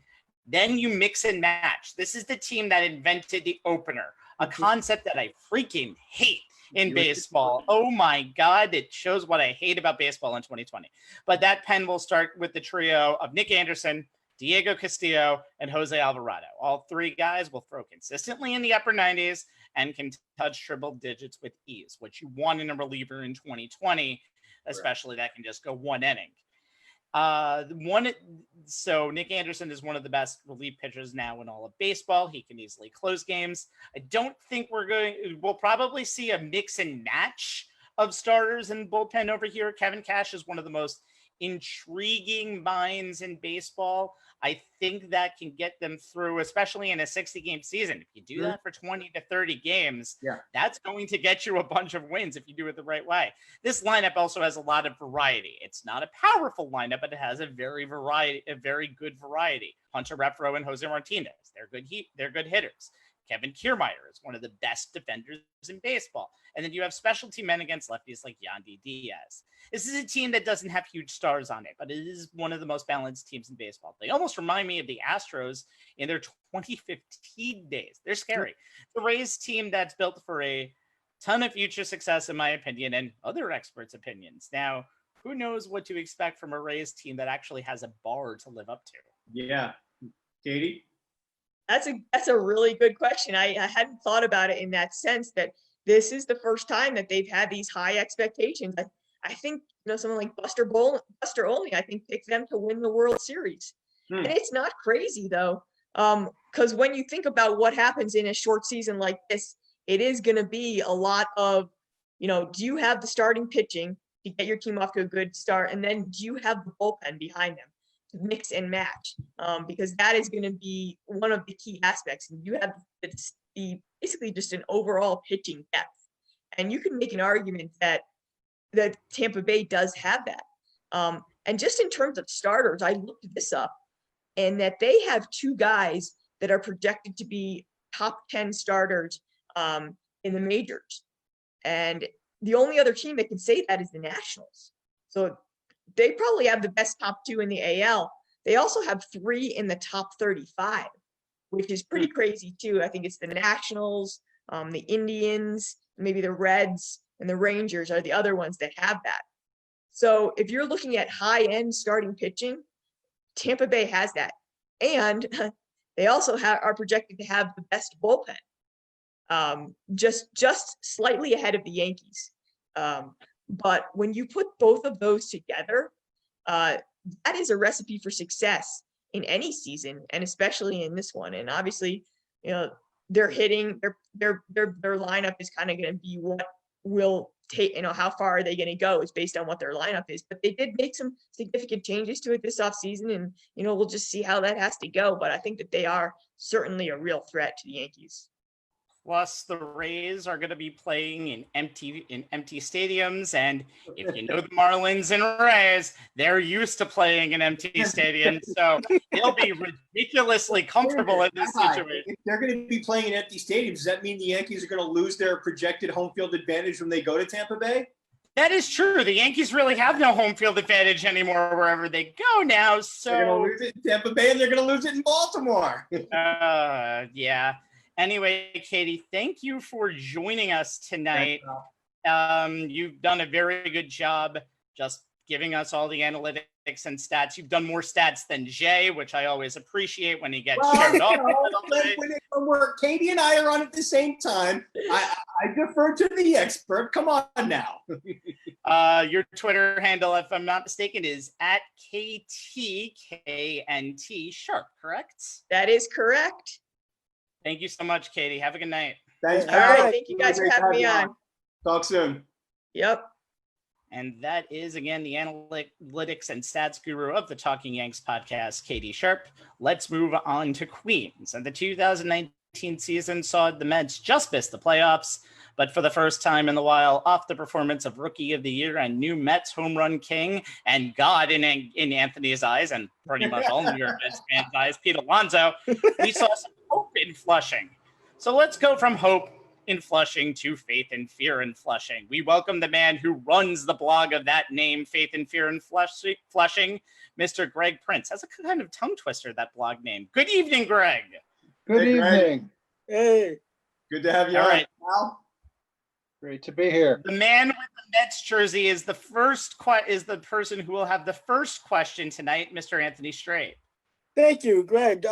then you mix and match. This is the team that invented the opener, a concept that I freaking hate in baseball. Oh my God, it shows what I hate about baseball in 2020. But that pen will start with the trio of Nick Anderson, Diego Castillo, and Jose Alvarado. All 3 guys will throw consistently in the upper 90s and can touch triple digits with ease, which you want in a reliever in 2020, especially that can just go 1 inning. So Nick Anderson is one of the best relief pitchers now in all of baseball. He can easily close games. I don't think we'll probably see a mix and match of starters and bullpen over here. Kevin Cash is one of the most intriguing minds in baseball. I think that can get them through, especially in a 60-game season. If you do that for 20 to 30 games, that's going to get you a bunch of wins if you do it the right way. This lineup also has a lot of variety. It's not a powerful lineup, but it has a very good variety. Hunter Renfroe and Jose Martinez, they're good hitters. Kevin Kiermaier is one of the best defenders in baseball. And then you have specialty men against lefties like Yandy Diaz. This is a team that doesn't have huge stars on it, but it is one of the most balanced teams in baseball. They almost remind me of the Astros in their 2015 days. They're scary. The Rays team that's built for a ton of future success, in my opinion, and other experts' opinions. Now, who knows what to expect from a Rays team that actually has a bar to live up to? Yeah. Katie? That's a really good question. I hadn't thought about it in that sense, that this is the first time that they've had these high expectations. I think someone like Buster Olney, I think, picked them to win the World Series. And it's not crazy though, because when you think about what happens in a short season like this, it is going to be a lot of, do you have the starting pitching to get your team off to a good start, and then do you have the bullpen behind them? Mix and match, because that is going to be one of the key aspects. You have basically just an overall pitching depth, and you can make an argument that Tampa Bay does have that. And just in terms of starters, I looked this up, and that they have 2 guys that are projected to be top 10 starters in the majors, and the only other team that can say that is the Nationals. So they probably have the best top 2 in the AL. They also have 3 in the top 35, which is pretty crazy too. I think it's the Nationals, the Indians, maybe the Reds, and the Rangers are the other ones that have that. So if you're looking at high-end starting pitching, Tampa Bay has that. And they also are projected to have the best bullpen, just slightly ahead of the Yankees. But when you put both of those together, that is a recipe for success in any season, and especially in this one. And obviously, their hitting, their lineup is kind of going to be what will how far are they going to go is based on what their lineup is. But they did make some significant changes to it this offseason, and we'll just see how that has to go. But I think that they are certainly a real threat to the Yankees. Plus, the Rays are going to be playing in empty stadiums, and if you know the Marlins and Rays, they're used to playing in empty stadiums, so they'll be ridiculously comfortable in this situation. If they're going to be playing in empty stadiums, does that mean the Yankees are going to lose their projected home field advantage when they go to Tampa Bay? That is true. The Yankees really have no home field advantage anymore wherever they go now. So they're going to lose it in Tampa Bay, and they're going to lose it in Baltimore. Yeah. Anyway, Katie, thank you for joining us tonight. You've done a very good job just giving us all the analytics and stats. You've done more stats than Jay, which I always appreciate when he gets showed off. Katie and I are on at the same time. I defer to the expert. Come on now. Your Twitter handle, if I'm not mistaken, is at KTKNT Sharp, correct? That is correct. Thank you so much, Katie. Have a good night. Thanks. All right. Thank you guys for having me on. Talk soon. Yep. And that is, again, the analytics and stats guru of the Talking Yanks podcast, Katie Sharp. Let's move on to Queens. And the 2019 season saw the Mets just miss the playoffs, but for the first time in a while, off the performance of Rookie of the Year and new Mets home run king and God in Anthony's eyes, and pretty much all New York Mets fans' eyes, Pete Alonso, we saw some hope in Flushing. So let's go from hope in Flushing to faith and fear in Flushing. We welcome the man who runs the blog of that name, Faith and Fear in Flushing, Mr. Greg Prince. That's a kind of tongue twister, that blog name. Good evening, Greg. Good evening. Hey. Good to have you All on, right. Al. Great to be here. The man with the Mets jersey is the person who will have the first question tonight, Mr. Anthony Strait. Thank you, Greg.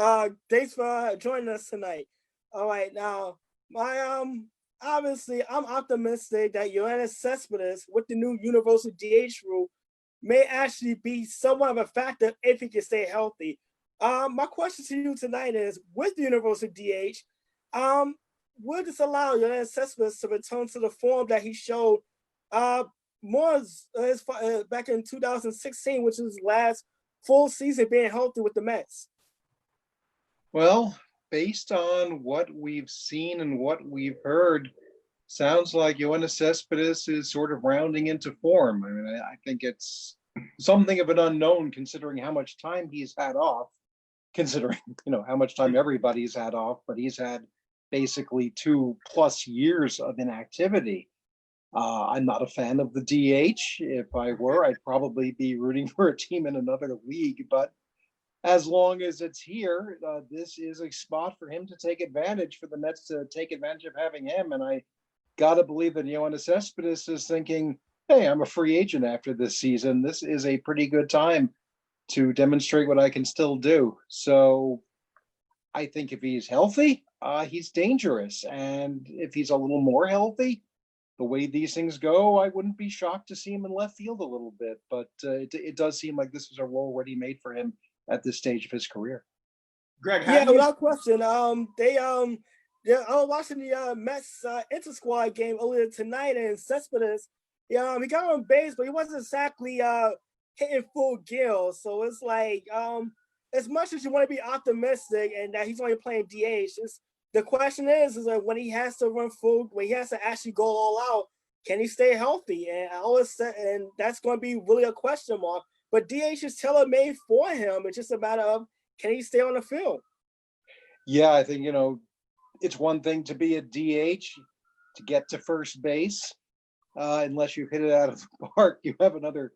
Thanks for joining us tonight. All right, now obviously I'm optimistic that Yoenis Cespedes with the new universal DH rule may actually be somewhat of a factor if he can stay healthy. My question to you tonight is, with the universal DH, would this allow Yoenis Cespedes to return to the form that he showed back in 2016, which was his last full season being healthy with the Mets? Well, based on what we've seen and what we've heard, sounds like Yoenis Cespedes is sort of rounding into form. I mean, I think it's something of an unknown considering how much time he's had off, considering, how much time everybody's had off, but he's had basically 2+ years of inactivity. I'm not a fan of the DH. If I were, I'd probably be rooting for a team in another league, but as long as it's here, this is a spot for him to take advantage, for the Mets to take advantage of having him. And I got to believe that Yoenis Cespedes is thinking, hey, I'm a free agent after this season. This is a pretty good time to demonstrate what I can still do. So I think if he's healthy, he's dangerous. And if he's a little more healthy, the way these things go, I wouldn't be shocked to see him in left field a little bit. But it does seem like this is a role already made for him at this stage of his career. Greg, without question. I was watching the Mets inter squad game earlier tonight, and Cespedes, he got on base, but he wasn't exactly hitting full gear. So it's like, as much as you want to be optimistic and that he's only playing DH, the question is like when he has to run full, when he has to actually go all out, can he stay healthy? And I always said, and that's going to be really a question mark. But DH is tailor-made for him. It's just a matter of, can he stay on the field? Yeah, I think, it's one thing to be a DH, to get to first base. Unless you hit it out of the park, you have another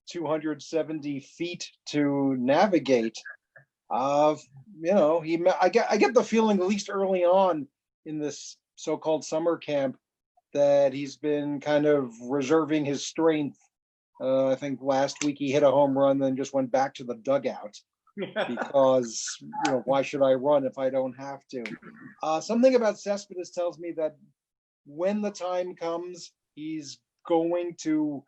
270 feet to navigate. I get the feeling, at least early on in this so-called summer camp, that he's been kind of reserving his strength. I think last week he hit a home run, then just went back to the dugout because, why should I run if I don't have to? Something about Cespedes tells me that when the time comes, he's going to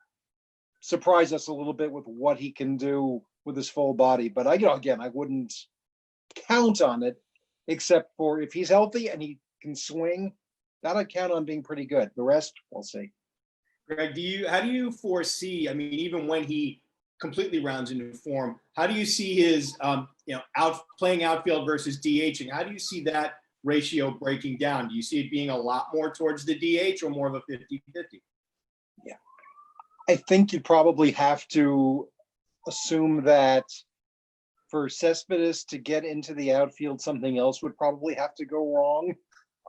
surprise us a little bit with what he can do with his full body. But I wouldn't count on it, except for if he's healthy and he can swing, that I'd count on being pretty good. The rest, we'll see. Greg, how do you foresee? I mean, even when he completely rounds into form, how do you see his playing outfield versus DHing? How do you see that ratio breaking down? Do you see it being a lot more towards the DH or more of a 50-50? Yeah, I think you'd probably have to assume that for Cespedes to get into the outfield, something else would probably have to go wrong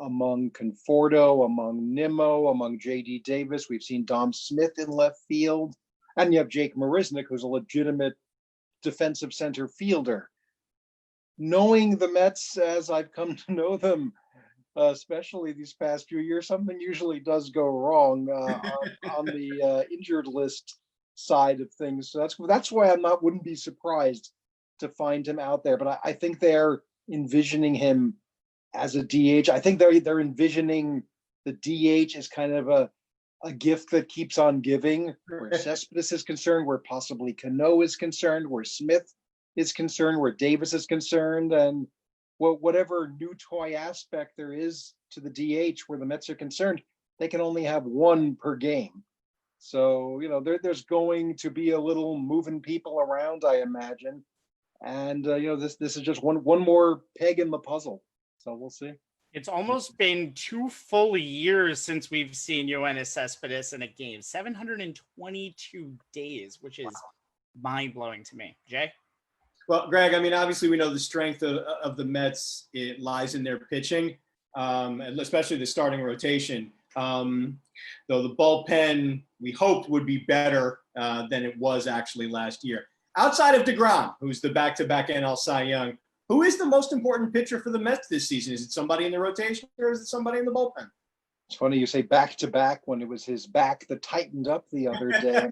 among Conforto, among Nimmo, among J.D. Davis. We've seen Dom Smith in left field, and you have Jake Marisnick, who's a legitimate defensive center fielder. Knowing the Mets as I've come to know them, especially these past few years, something usually does go wrong on the injured list side of things. So that's why wouldn't be surprised to find him out there. But I think they're envisioning him as a DH. I think they're envisioning the DH as kind of a gift that keeps on giving, where Cespedes is concerned, where possibly Cano is concerned, where Smith is concerned, where Davis is concerned, and whatever new toy aspect there is to the DH where the Mets are concerned, they can only have one per game. So, there's going to be a little moving people around, I imagine. And, this is just one more peg in the puzzle. So we'll see. It's almost been 2 full years since we've seen Yoenis Cespedes in a game. 722 days, which is mind-blowing to me. Jay? Well, Greg, I mean, obviously we know the strength of the Mets, it lies in their pitching, and especially the starting rotation. Though the bullpen, we hoped would be better than it was actually last year. Outside of DeGrom, who's the back-to-back NL Cy Young, who is the most important pitcher for the Mets this season? Is it somebody in the rotation or is it somebody in the bullpen? It's funny you say back-to-back when it was his back that tightened up the other day.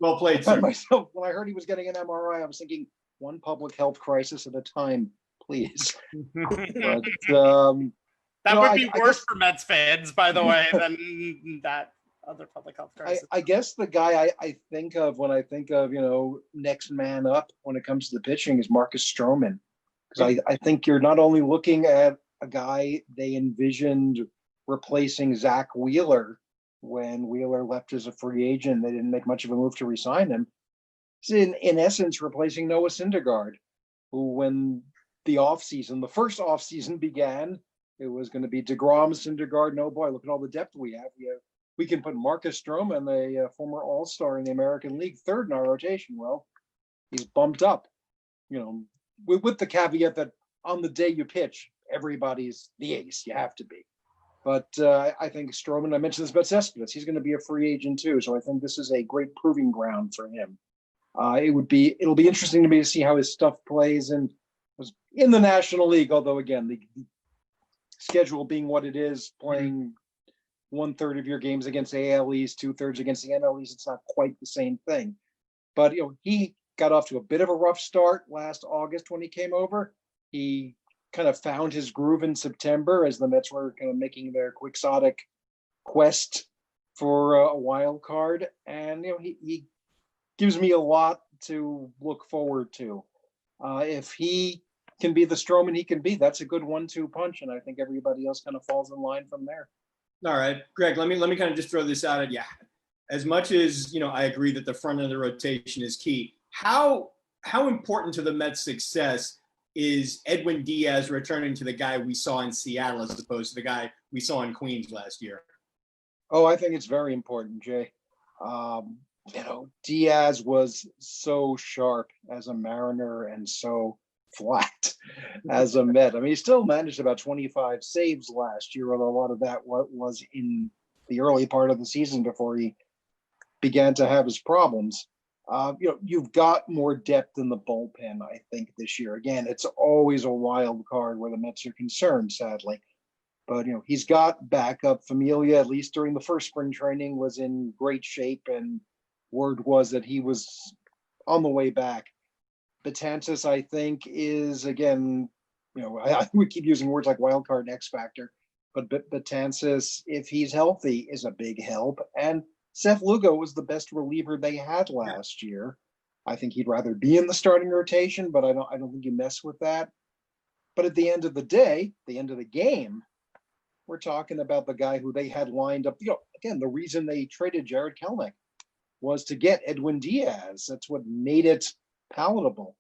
Well played, sir. Myself, when I heard he was getting an MRI, I was thinking, one public health crisis at a time, please. But, that would be worse for Mets fans, by the way, than that other public health crisis. I guess the guy I think of when I think of, next man up when it comes to the pitching is Marcus Stroman. Because I think you're not only looking at a guy they envisioned replacing Zach Wheeler when Wheeler left as a free agent. They didn't make much of a move to re-sign him. It's in essence replacing Noah Syndergaard, who when the first offseason began, it was going to be DeGrom, Syndergaard. No, boy, look at all the depth we have. We can put Marcus Stroman, a former All-Star in the American League, third in our rotation. Well, he's bumped up, with the caveat that on the day you pitch, everybody's the ace. You have to be. But I think Stroman, I mentioned this about Cespedes, he's going to be a free agent too. So I think this is a great proving ground for him. It'll be interesting to me to see how his stuff plays in the National League. Although again, the schedule being what it is, playing 1/3 of your games against AL East, 2/3 against the NL East, it's not quite the same thing. But he got off to a bit of a rough start last August when he came over. He kind of found his groove in September as the Mets were kind of making their quixotic quest for a wild card, and he gives me a lot to look forward to. If he can be the Stroman he can be, that's a good 1-2 punch, and I think everybody else kind of falls in line from there. All right, Greg, let me kind of just throw this out at you. As much as, I agree that the front of the rotation is key, how important to the Mets' success is Edwin Diaz returning to the guy we saw in Seattle as opposed to the guy we saw in Queens last year? Oh, I think it's very important, Jay. Diaz was so sharp as a Mariner and so flat as a Met. I mean, he still managed about 25 saves last year, although a lot of that was in the early part of the season before he began to have his problems. You've got more depth in the bullpen, I think, this year. Again, it's always a wild card where the Mets are concerned, sadly. But, he's got backup. Familia, at least during the first spring training, was in great shape, and word was that he was on the way back. Betances, I think, is, again, we keep using words like wild card and X factor, but Betances, if he's healthy, is a big help. And Seth Lugo was the best reliever they had last year. I think he'd rather be in the starting rotation, but I don't think you mess with that. But at the end of the day, the end of the game, we're talking about the guy who they had lined up. Again, the reason they traded Jared Kelenic was to get Edwin Diaz. That's what made it palatable.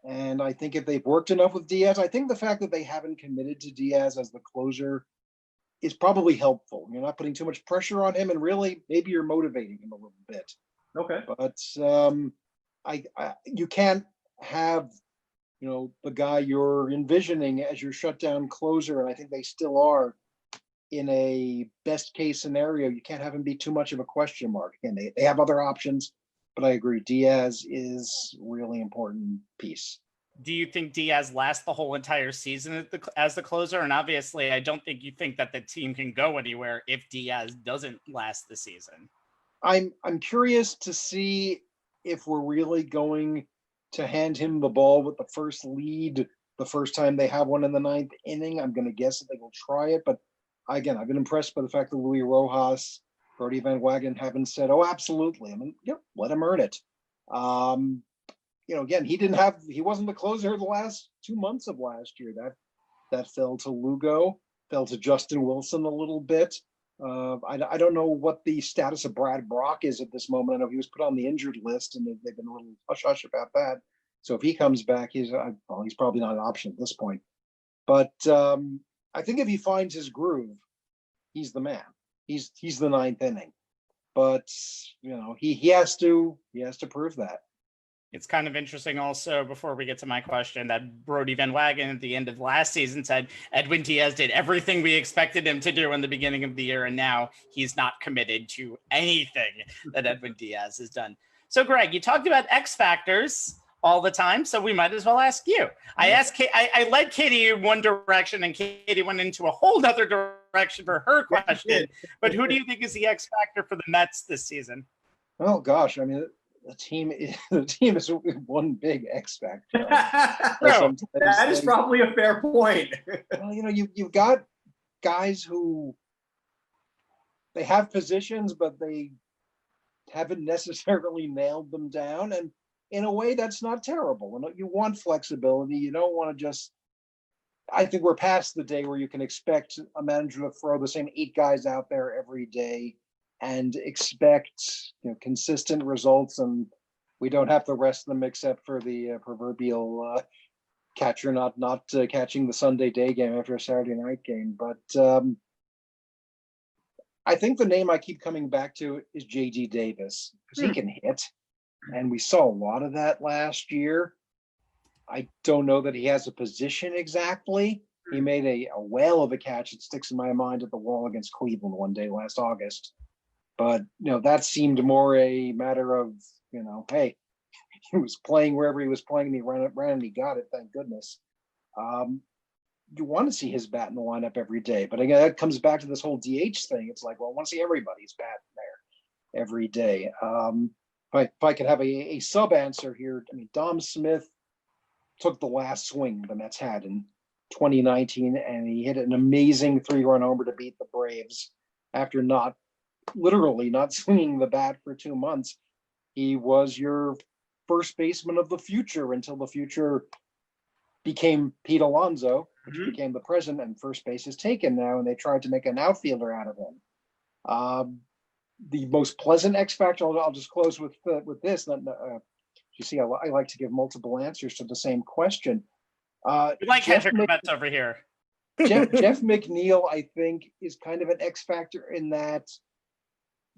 And I think if they've worked enough with Diaz, I think the fact that they haven't committed to Diaz as the closer is probably helpful. You're not putting too much pressure on him, and really maybe you're motivating him a little bit. Okay. But you can't have, the guy you're envisioning as your shutdown closer, and I think they still are in a best case scenario. You can't have him be too much of a question mark. Again, they have other options, but I agree, Diaz is really important piece. Do you think Diaz lasts the whole entire season as the closer? And obviously, I don't think you think that the team can go anywhere if Diaz doesn't last the season. I'm curious to see if we're really going to hand him the ball with the first lead the first time they have one in the ninth inning. I'm going to guess that they will try it. But again, I've been impressed by the fact that Louis Rojas, Brody Van Wagen haven't said, oh, absolutely. I mean, let him earn it. Again, he wasn't the closer the last 2 months of last year. That fell to Lugo, fell to Justin Wilson a little bit. I don't know what the status of Brad Brock is at this moment. I know he was put on the injured list, and they've been a little hush-hush about that. So if he comes back, he's probably not an option at this point. But I think if he finds his groove, he's the man. He's the ninth inning. But he has to prove that. It's kind of interesting also, before we get to my question, that Brody Van Wagen at the end of last season said Edwin Diaz did everything we expected him to do in the beginning of the year, and now he's not committed to anything that Edwin Diaz has done. So, Greg, you talked about X factors all the time, so we might as well ask you. I led Katie in one direction, and Katie went into a whole other direction for her question. But who do you think is the X factor for the Mets this season? Oh gosh, I mean, the team is one big X factor. No, that is probably a fair point. Well, you've got guys who they have positions, but they haven't necessarily nailed them down. And in a way, that's not terrible. You want flexibility. You don't want to just. I think we're past the day where you can expect a manager to throw the same 8 guys out there every day and expect consistent results, and we don't have to rest them except for the proverbial catcher not catching the Sunday day game after a Saturday night game. But I think the name I keep coming back to is J.D. Davis, because he can hit, and we saw a lot of that last year. I don't know that he has a position exactly. He made a whale of a catch that sticks in my mind at the wall against Cleveland one day last August. But, that seemed more a matter of, hey, he was playing wherever he was playing, and he ran and he got it, thank goodness. You want to see his bat in the lineup every day. But again, that comes back to this whole DH thing. It's like, well, I want to see everybody's bat there every day. If I could have a sub answer here, I mean, Dom Smith took the last swing the Mets had in 2019, and he hit an amazing 3-run homer to beat the Braves after literally not swinging the bat for 2 months. He was your first baseman of the future until the future became Pete Alonso, which became the present, and first base is taken now, and they tried to make an outfielder out of him. The most pleasant X factor, I'll just close with this. You see, I like to give multiple answers to the same question. We like Hedrick Mets over here. Jeff McNeil, I think, is kind of an X factor in that.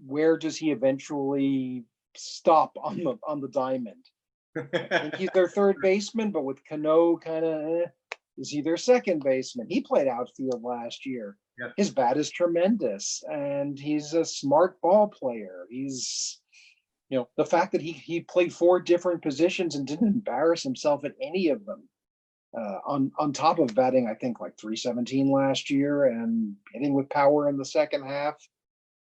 Where does he eventually stop on the diamond? And he's their third baseman, but with Cano kind of, is he their second baseman? He played outfield last year. Yeah. His bat is tremendous, and he's a smart ball player. He's, the fact that he played 4 different positions and didn't embarrass himself at any of them. On top of batting, I think like .317 last year and hitting with power in the second half.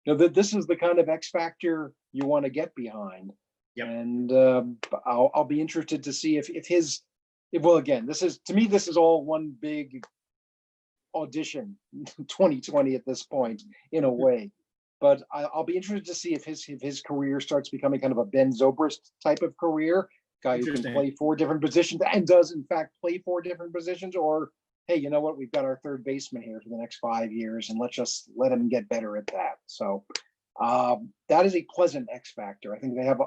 This is the kind of X factor you want to get behind. Yep. And I'll be interested to see if again, this is all one big audition 2020 at this point in a way. But I'll be interested to see if his career starts becoming kind of a Ben Zobrist type of career, guy who can play 4 different positions and does in fact play 4 different positions, or hey, you know what? We've got our third baseman here for the next 5 years, and let's just let him get better at that. So that is a pleasant X factor. I think they have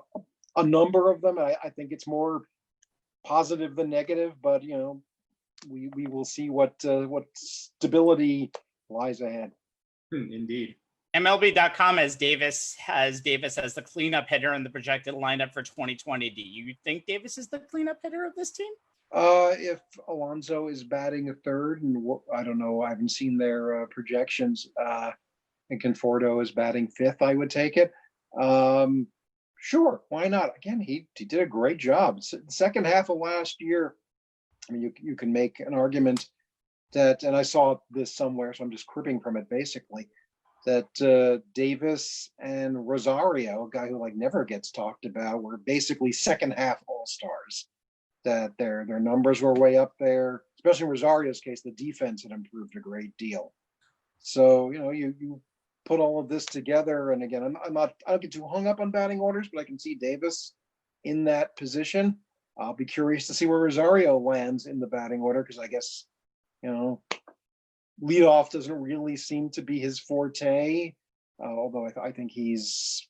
a number of them. I think it's more positive than negative, but we will see what stability lies ahead. Indeed. MLB.com has Davis as the cleanup hitter in the projected lineup for 2020. Do you think Davis is the cleanup hitter of this team? If Alonso is batting a third, and I don't know, I haven't seen their projections, and Conforto is batting fifth, I would take it. Sure, why not? Again, he did a great job. The second half of last year, I mean, you can make an argument that, and I saw this somewhere, so I'm just cribbing from it basically, that Davis and Rosario, a guy who never gets talked about, were basically second half all-stars. That their numbers were way up there, especially in Rosario's case, the defense had improved a great deal. So, you put all of this together, and again, I don't get too hung up on batting orders, but I can see Davis in that position. I'll be curious to see where Rosario lands in the batting order, because I guess, leadoff doesn't really seem to be his forte. Although I think is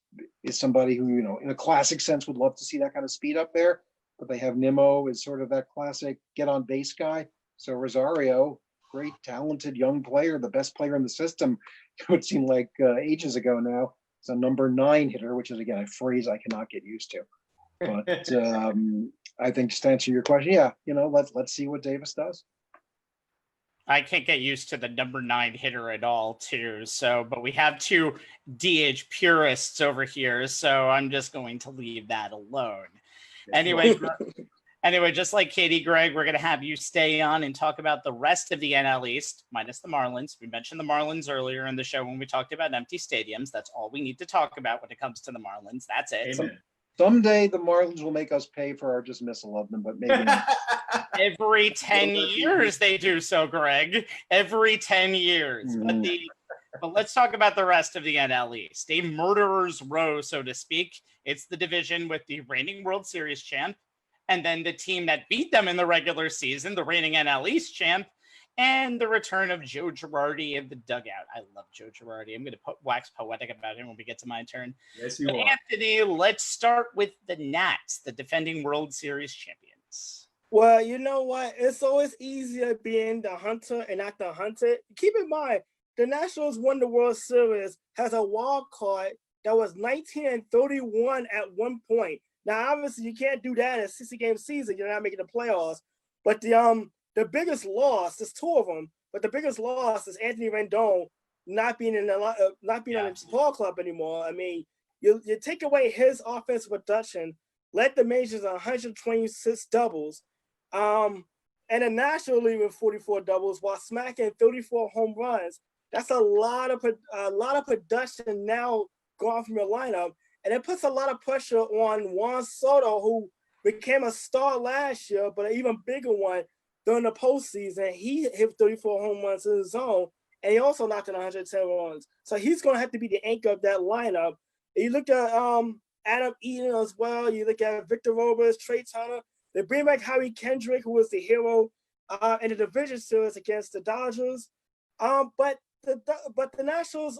somebody who, in a classic sense, would love to see that kind of speed up there. But they have Nimmo as sort of that classic get on base guy. So Rosario, great, talented young player, the best player in the system, it would seem like ages ago now. It's a number 9 hitter, which is, again, a phrase I cannot get used to. But I think, just to answer your question, yeah, let's see what Davis does. I can't get used to the number 9 hitter at all, too. So, but we have 2 DH purists over here, so I'm just going to leave that alone. Anyway, just like Katie, Greg, we're going to have you stay on and talk about the rest of the NL East, minus the Marlins. We mentioned the Marlins earlier in the show when we talked about empty stadiums. That's all we need to talk about when it comes to the Marlins. That's it. Amen. Someday the Marlins will make us pay for our dismissal of them, but maybe not. Every 10 years they do so, Greg. Every 10 years. But let's talk about the rest of the NL East. A murderer's row, so to speak. It's the division with the reigning World Series champ, and then the team that beat them in the regular season, the reigning NL East champ, and the return of Joe Girardi in the dugout. I love Joe Girardi. I'm going to wax poetic about him when we get to my turn. Yes, you are. Anthony, let's start with the Nats, the defending World Series champions. Well, you know what? It's always easier being the hunter and not the hunted. Keep in mind, the Nationals won the World Series, has a wild card that was 19-31 at one point. Now, obviously, you can't do that in a 60-game season. You're not making the playoffs. But the biggest loss, there's 2 of them, but the biggest loss is Anthony Rendon not being on the ball club anymore. I mean, you take away his offensive production, led the majors 126 doubles, and the National League with 44 doubles while smacking 34 home runs. That's a lot of production now gone from your lineup, and it puts a lot of pressure on Juan Soto, who became a star last year, but an even bigger one during the postseason. He hit 34 home runs in the zone, and he also knocked in 110 runs. So he's going to have to be the anchor of that lineup. You look at Adam Eaton as well. You look at Victor Robles, Trey Turner. They bring back Harry Kendrick, who was the hero in the division series against the Dodgers. But the Nationals,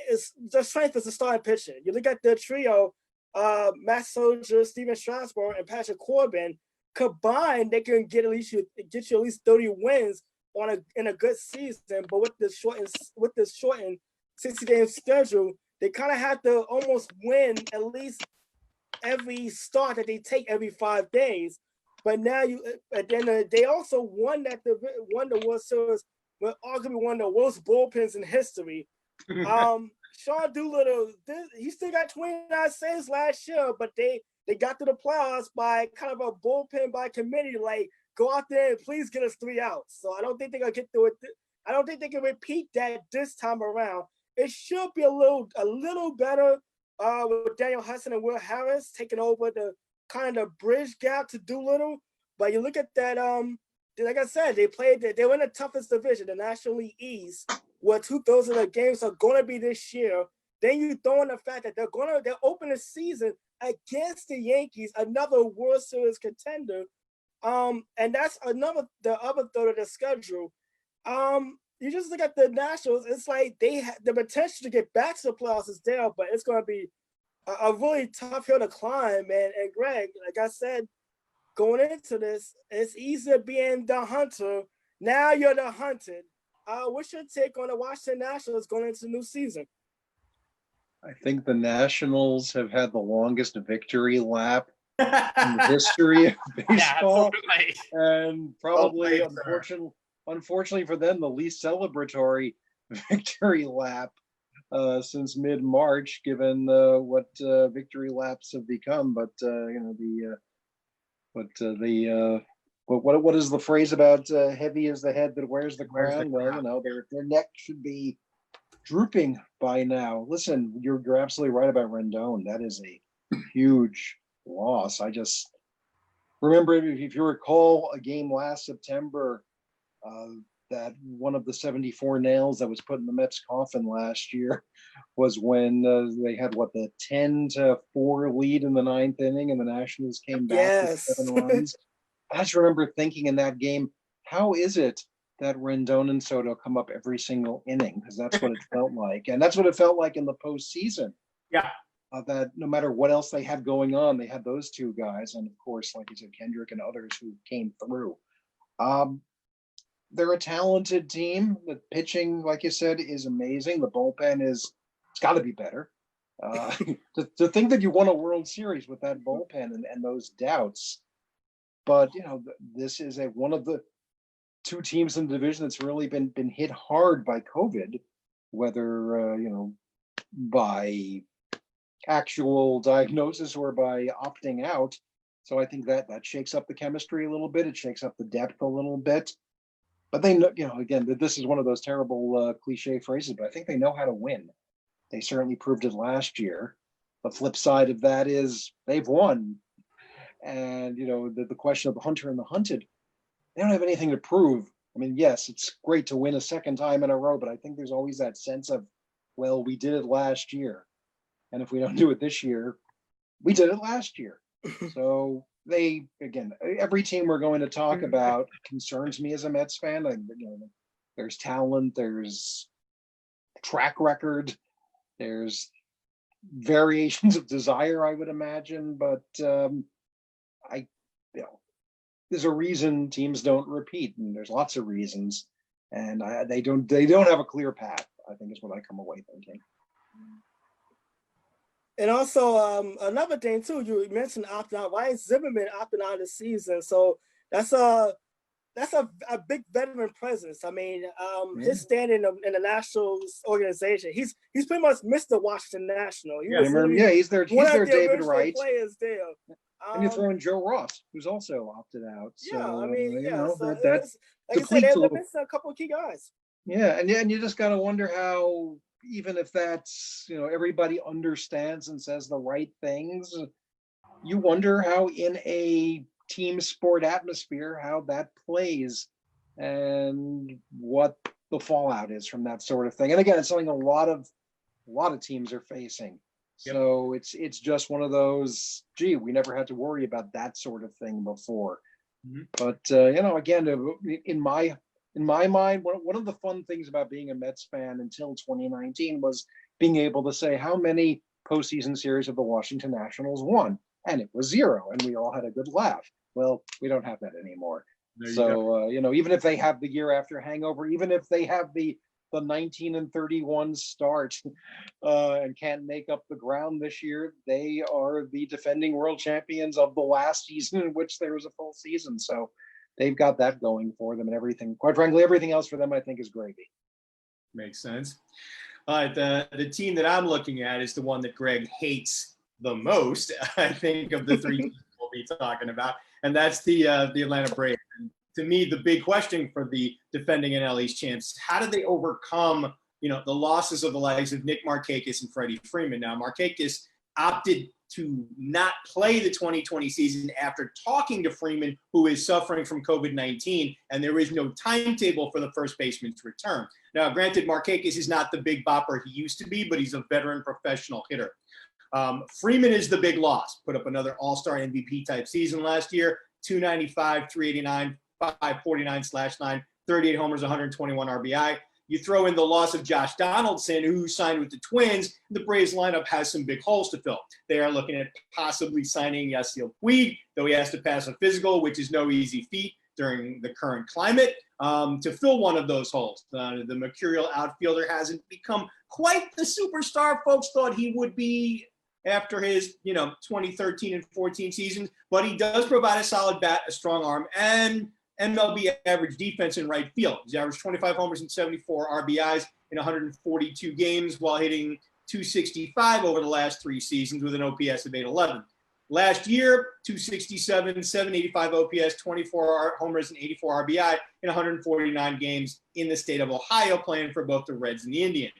is the strength is the starting pitching. You look at the trio, Matt Soldier, Steven Strasburg, and Patrick Corbin. Combined, they can get you at least 30 wins in a good season. But with this shortened 60-game schedule, they kind of have to almost win at least every start that they take every 5 days. But now they also won the World Series with arguably one of the worst bullpens in history. Sean Doolittle, he still got 29 saves last year, but they got to the playoffs by kind of a bullpen by committee, like, go out there and please get us 3 outs. So I don't think they're gonna get through it. I don't think they can repeat that this time around. It should be a little better with Daniel Hudson and Will Harris taking over the kind of bridge gap to Doolittle. But you look at that, like I said, they were in the toughest division, the National League East, where 2/3 of the games are going to be this year. Then you throw in the fact that they'll open the season against the Yankees, another World Series contender. And that's the other third of the schedule. You just look at the Nationals. It's like the potential to get back to the playoffs is there, but it's going to be a really tough hill to climb. And Greg, like I said, going into this, it's easier being the hunter. Now you're the hunted. What's your take on the Washington Nationals going into the new season? I think the Nationals have had the longest victory lap in the history of baseball, and probably, unfortunately for them, the least celebratory victory lap since mid-March, given what victory laps have become. But what is the phrase about heavy is the head that wears the crown? Well, their neck should be drooping by now. Listen, you're absolutely right about Rendon. That is a huge loss. I just remember, if you recall, a game last September, that one of the 74 nails that was put in the Mets coffin last year was when they had the 10-4 lead in the ninth inning, and the Nationals came back with 7 runs. I just remember thinking in that game, how is it that Rendon and Soto come up every single inning? Because that's what it felt like. And that's what it felt like in the postseason. Yeah. That no matter what else they had going on, they had those two guys. And of course, like you said, Kendrick and others who came through. They're a talented team. The pitching, like you said, is amazing. The bullpen it's got to be better. To think that you won a World Series with that bullpen and those doubts. But, this is one of the two teams in the division that's really been hit hard by COVID, whether, by actual diagnosis or by opting out. So I think that shakes up the chemistry a little bit. It shakes up the depth a little bit. But they know, again, this is one of those terrible cliche phrases, but I think they know how to win. They certainly proved it last year. The flip side of that is they've won. And, the question of the hunter and the hunted, they don't have anything to prove. I mean, yes, it's great to win a second time in a row, but I think there's always that sense of, well, we did it last year. And if we don't do it this year, we did it last year. So every team we're going to talk about concerns me as a Mets fan. There's talent, there's track record, there's variations of desire, I would imagine, but there's a reason teams don't repeat, and there's lots of reasons, and they don't have a clear path, I think, is what I come away thinking. And also, another thing too, you mentioned opting out. Ryan Zimmerman opting out of the season, so that's a big veteran presence. I mean, his standing in the Nationals organization, he's pretty much Mr. Washington National. He's their David Wright. Players there. And you throw in Joe Ross, who's also opted out. So, like I said, they're missing a couple of key guys. Yeah, and you just got to wonder how, even if that's, everybody understands and says the right things, you wonder how in a team sport atmosphere, how that plays and what the fallout is from that sort of thing. And again, it's something a lot of teams are facing. Yep. So it's just one of those, we never had to worry about that sort of thing before. Mm-hmm. But, again, in my mind, one of the fun things about being a Mets fan until 2019 was being able to say how many postseason series of the Washington Nationals won. And it was 0, and we all had a good laugh. Well, we don't have that anymore. So, even if they have the year after hangover, even if they have the 19-31 start and can't make up the ground this year, they are the defending world champions of the last season in which there was a full season. So they've got that going for them, and everything, quite frankly, everything else for them, I think, is gravy. Makes sense. All right, the team that I'm looking at is the one that Greg hates the most, I think, of the three teams we'll be talking about, and that's the Atlanta Braves. And to me, the big question for the defending NL East champs, how did they overcome, the losses of the likes of Nick Markakis and Freddie Freeman? Now, Markakis opted to not play the 2020 season after talking to Freeman, who is suffering from COVID-19, and there is no timetable for the first baseman's return. Now, granted, Markakis is not the big bopper he used to be, but he's a veteran professional hitter. Freeman is the big loss. Put up another all-star MVP type season last year, 295, 389, 549/9, 38 homers, 121 RBI. You throw in the loss of Josh Donaldson, who signed with the Twins. The Braves lineup has some big holes to fill. They are looking at possibly signing Yasiel Puig, though he has to pass a physical, which is no easy feat during the current climate, to fill one of those holes. The mercurial outfielder hasn't become quite the superstar folks thought he would be after his 2013 and 14 seasons, but he does provide a solid bat, a strong arm, and MLB average defense in right field. He's averaged 25 homers and 74 RBIs in 142 games while hitting .265 over the last 3 seasons with an OPS of 811. Last year, .267, 785 OPS, 24 homers and 84 RBI in 149 games in the state of Ohio, playing for both the Reds and the Indians.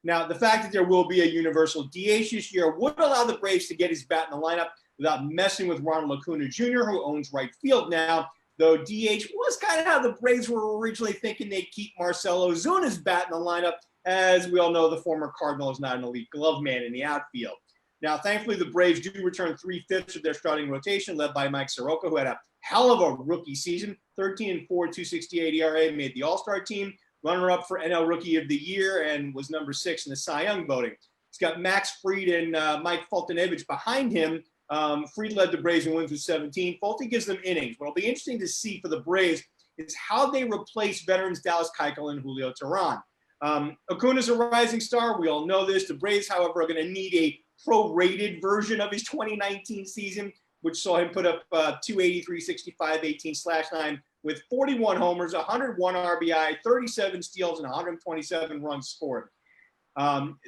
Now, the fact that there will be a universal DH this year would allow the Braves to get his bat in the lineup without messing with Ronald Acuna Jr., who owns right field now, though DH was kind of how the Braves were originally thinking they'd keep Marcell Ozuna's bat in the lineup. As we all know, the former Cardinal is not an elite glove man in the outfield. Now, thankfully, the Braves do return 3/5 of their starting rotation, led by Mike Soroka, who had a hell of a rookie season, 13-4, .268 ERA, made the All-Star team, runner-up for NL Rookie of the Year, and was number 6 in the Cy Young voting. He's got Max Fried and Mike Foltynewicz behind him. Fried led the Braves in wins with 17. Folty gives them innings. What'll be interesting to see for the Braves is how they replace veterans Dallas Keuchel and Julio Teheran. Acuna's a rising star. We all know this. The Braves, however, are going to need a prorated version of his 2019 season, which saw him put up 283, 65, 18/9 with 41 homers, 101 RBI, 37 steals, and 127 runs scored.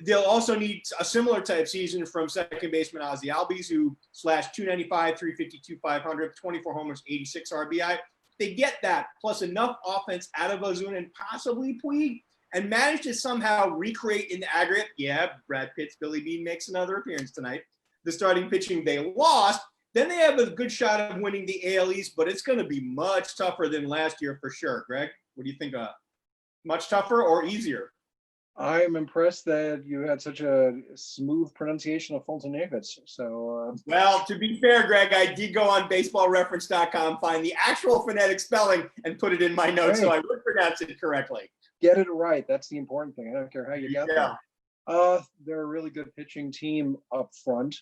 They'll also need a similar type season from second baseman Ozzie Albies, who slashed 295, 352, 500, 24 homers, 86 RBI. They get that, plus enough offense out of Ozuna and possibly Puig, and manage to somehow recreate in the aggregate. Yeah, Brad Pitt's Billy Bean makes another appearance tonight. The starting pitching they lost. Then they have a good shot of winning the AL East, but it's going to be much tougher than last year for sure. Greg, what do you think? Much tougher or easier? I'm impressed that you had such a smooth pronunciation of Foltynewicz. So, well, to be fair, Greg, I did go on baseballreference.com, find the actual phonetic spelling, and put it in my notes, so I would pronounce it correctly. Get it right. That's the important thing. I don't care how you got that. They're a really good pitching team up front.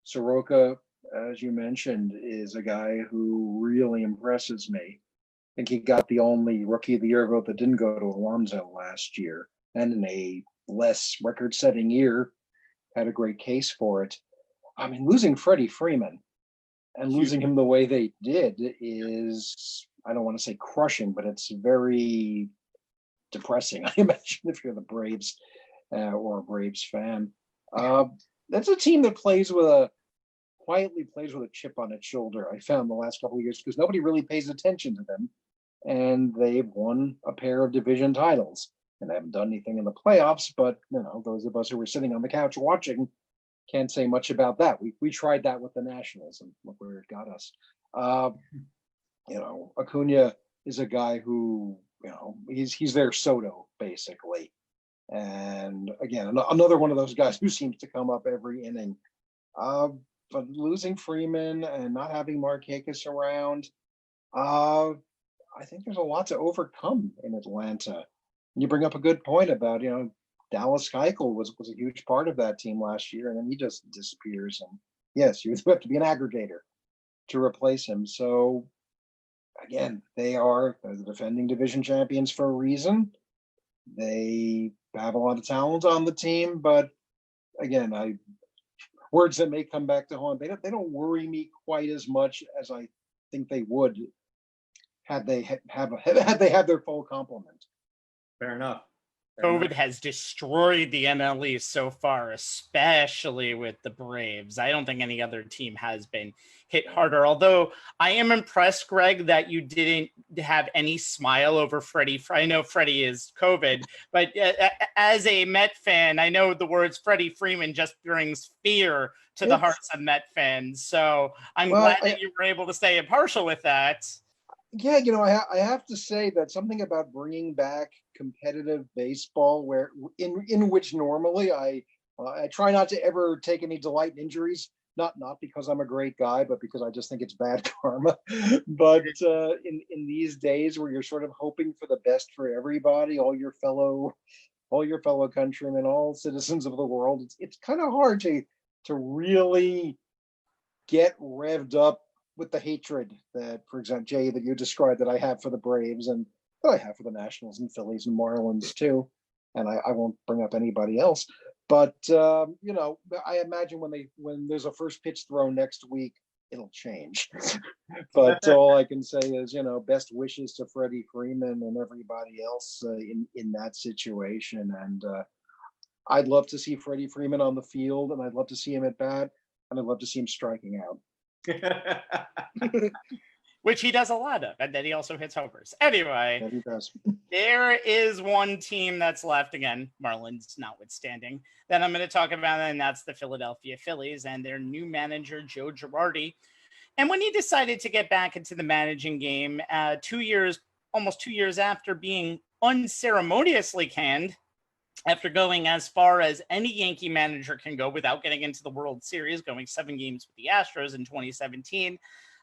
Soroka, as you mentioned, is a guy who really impresses me. I think he got the only Rookie of the Year vote that didn't go to Alonso last year. And in a less record-setting year, had a great case for it. I mean, losing Freddie Freeman and losing him the way they did is, I don't want to say crushing, but it's very depressing, I imagine, if you're the Braves or a Braves fan. That's a team that quietly plays with a chip on its shoulder, I found the last couple of years, because nobody really pays attention to them. And they've won a pair of division titles. And they haven't done anything in the playoffs, but those of us who were sitting on the couch watching can't say much about that. We tried that with the Nationals, and look where it got us. Acuna is a guy who, he's their Soto basically, and again, another one of those guys who seems to come up every inning. But losing Freeman and not having Markakis around, I think there's a lot to overcome in Atlanta. You bring up a good point about, Dallas Keuchel was a huge part of that team last year, and then he just disappears. And yes, you have to be an aggregator to replace him. So again, they're the defending division champions for a reason. They have a lot of talent on the team, but again, words that may come back to haunt. They don't worry me quite as much as I think they would had they had their full complement. Fair enough. COVID has destroyed the NL East so far, especially with the Braves. I don't think any other team has been hit harder. Although I am impressed, Greg, that you didn't have any smile over Freddie. I know Freddie is COVID, but as a Met fan, I know the words Freddie Freeman just brings fear to the hearts of Met fans. So I'm glad that you were able to stay impartial with that. Yeah, I have to say that something about bringing back competitive baseball, where in which normally I try not to ever take any delight in injuries, Not because I'm a great guy, but because I just think it's bad karma. But in these days where you're sort of hoping for the best for everybody, all your fellow countrymen, all citizens of the world, it's kind of hard to really get revved up with the hatred that, for example, Jay, that you described, that I have for the Braves and that I have for the Nationals and Phillies and Marlins too. And I won't bring up anybody else. But I imagine when there's a first pitch thrown next week, it'll change. But all I can say is, best wishes to Freddie Freeman and everybody else in that situation. And I'd love to see Freddie Freeman on the field, and I'd love to see him at bat, and I'd love to see him striking out. Which he does a lot of, and then he also hits homers. Anyway, Yeah, he does. there is one team that's left, again, Marlins notwithstanding, that I'm going to talk about, and that's the Philadelphia Phillies and their new manager, Joe Girardi. And when he decided to get back into the managing game, almost 2 years after being unceremoniously canned, after going as far as any Yankee manager can go without getting into the World Series, going 7 games with the Astros in 2017,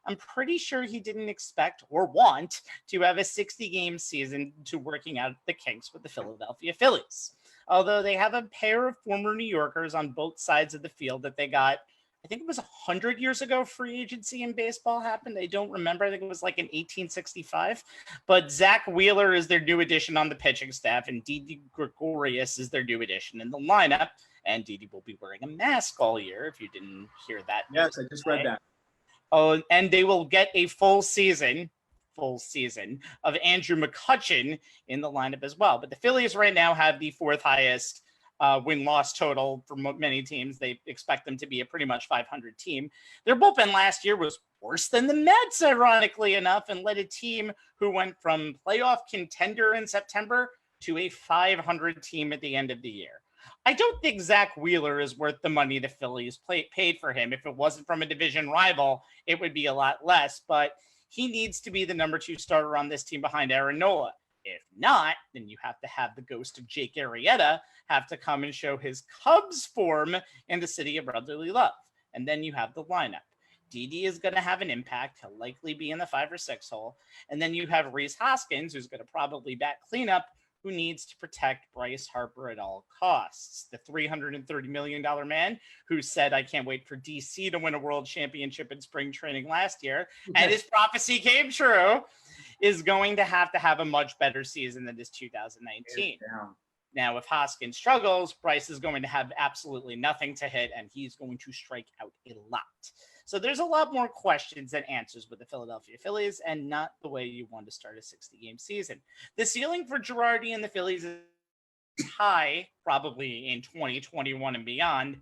I'm pretty sure he didn't expect or want to have a 60-game season to working out the kinks with the Philadelphia Phillies. Although they have a pair of former New Yorkers on both sides of the field that they got, I think it was 100 years ago free agency in baseball happened. I don't remember. I think it was like in 1865. But Zach Wheeler is their new addition on the pitching staff, and Didi Gregorius is their new addition in the lineup. And Didi will be wearing a mask all year, if you didn't hear that. Yes, I just read that. Oh, and they will get a full season of Andrew McCutchen in the lineup as well. But the Phillies right now have the 4th highest win-loss total for many teams. They expect them to be a pretty much 500 team. Their bullpen last year was worse than the Mets, ironically enough, and led a team who went from playoff contender in September to a 500 team at the end of the year. I don't think Zach Wheeler is worth the money the Phillies paid for him. If it wasn't from a division rival, it would be a lot less, but he needs to be the number 2 starter on this team behind Aaron Nola. If not, then you have to have the ghost of Jake Arrieta have to come and show his Cubs form in the city of brotherly love. And then you have the lineup. Didi is going to have an impact. He'll likely be in the 5 or 6 hole. And then you have Rhys Hoskins, who's going to probably bat cleanup, who needs to protect Bryce Harper at all costs. The $330 million man who said, I can't wait for DC to win a world championship in spring training last year, and his prophecy came true, is going to have a much better season than this 2019. Now, if Hoskins struggles, Bryce is going to have absolutely nothing to hit, and he's going to strike out a lot. So there's a lot more questions than answers with the Philadelphia Phillies, and not the way you want to start a 60-game season. The ceiling for Girardi and the Phillies is high, probably in 2021 and beyond,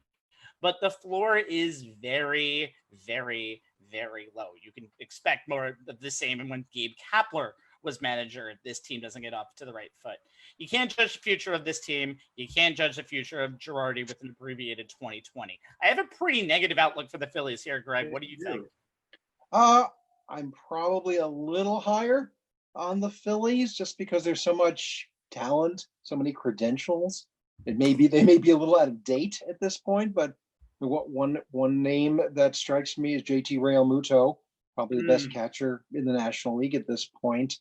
but the floor is very, very, very low. You can expect more of the same when Gabe Kapler was manager if this team doesn't get off to the right foot. You can't judge the future of this team. You can't judge the future of Girardi with an abbreviated 2020. I have a pretty negative outlook for the Phillies here, Greg. What do you think? I'm probably a little higher on the Phillies just because there's so much talent, so many credentials. They may be a little out of date at this point, but one name that strikes me is JT Realmuto, probably the best catcher in the National League at this point.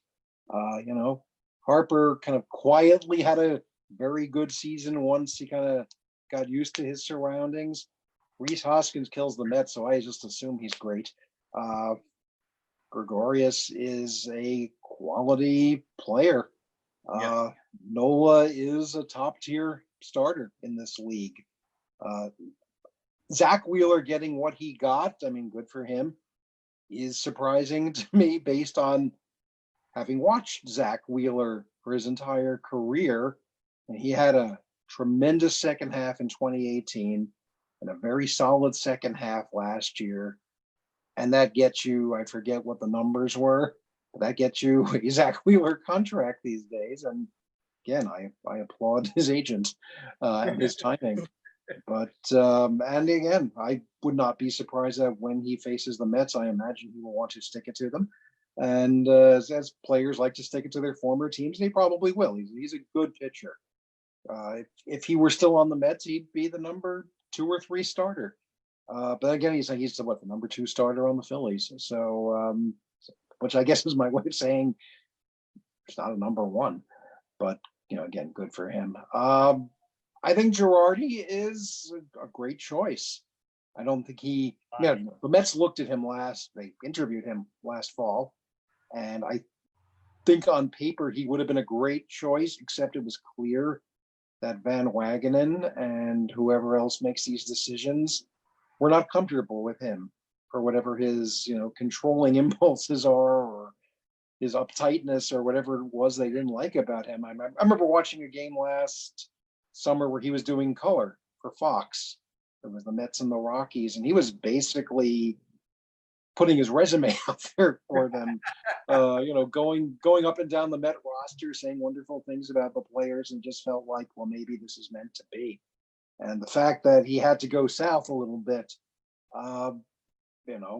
Harper kind of quietly had a very good season once he kind of got used to his surroundings. Rhys Hoskins kills the Mets, so I just assume he's great. Gregorius is a quality player. Nola is a top-tier starter in this league. Zach Wheeler getting what he got, I mean, good for him, is surprising to me based on having watched Zach Wheeler for his entire career. And he had a tremendous second half in 2018 and a very solid second half last year. And that gets you, I forget what the numbers were, but that gets you a Zach Wheeler contract these days. And again, I applaud his agent and his timing. But, and again, I would not be surprised that when he faces the Mets, I imagine he will want to stick it to them. And as players like to stick it to their former teams, they probably will. He's a good pitcher. If he were still on the Mets, he'd be the number 2 or 3 starter. But again, he's the number 2 starter on the Phillies. So, which I guess is my way of saying it's not a number 1, but again, good for him. I think Girardi is a great choice. I don't think the Mets looked at him they interviewed him last fall, and I think on paper he would have been a great choice, except it was clear that Van Wagenen and whoever else makes these decisions were not comfortable with him for whatever his, controlling impulses are, or his uptightness, or whatever it was they didn't like about him. I remember watching a game last summer where he was doing color for Fox. It was the Mets and the Rockies, and he was basically putting his resume out there for them, going up and down the Met roster, saying wonderful things about the players, and just felt like, well, maybe this is meant to be. And the fact that he had to go south a little bit,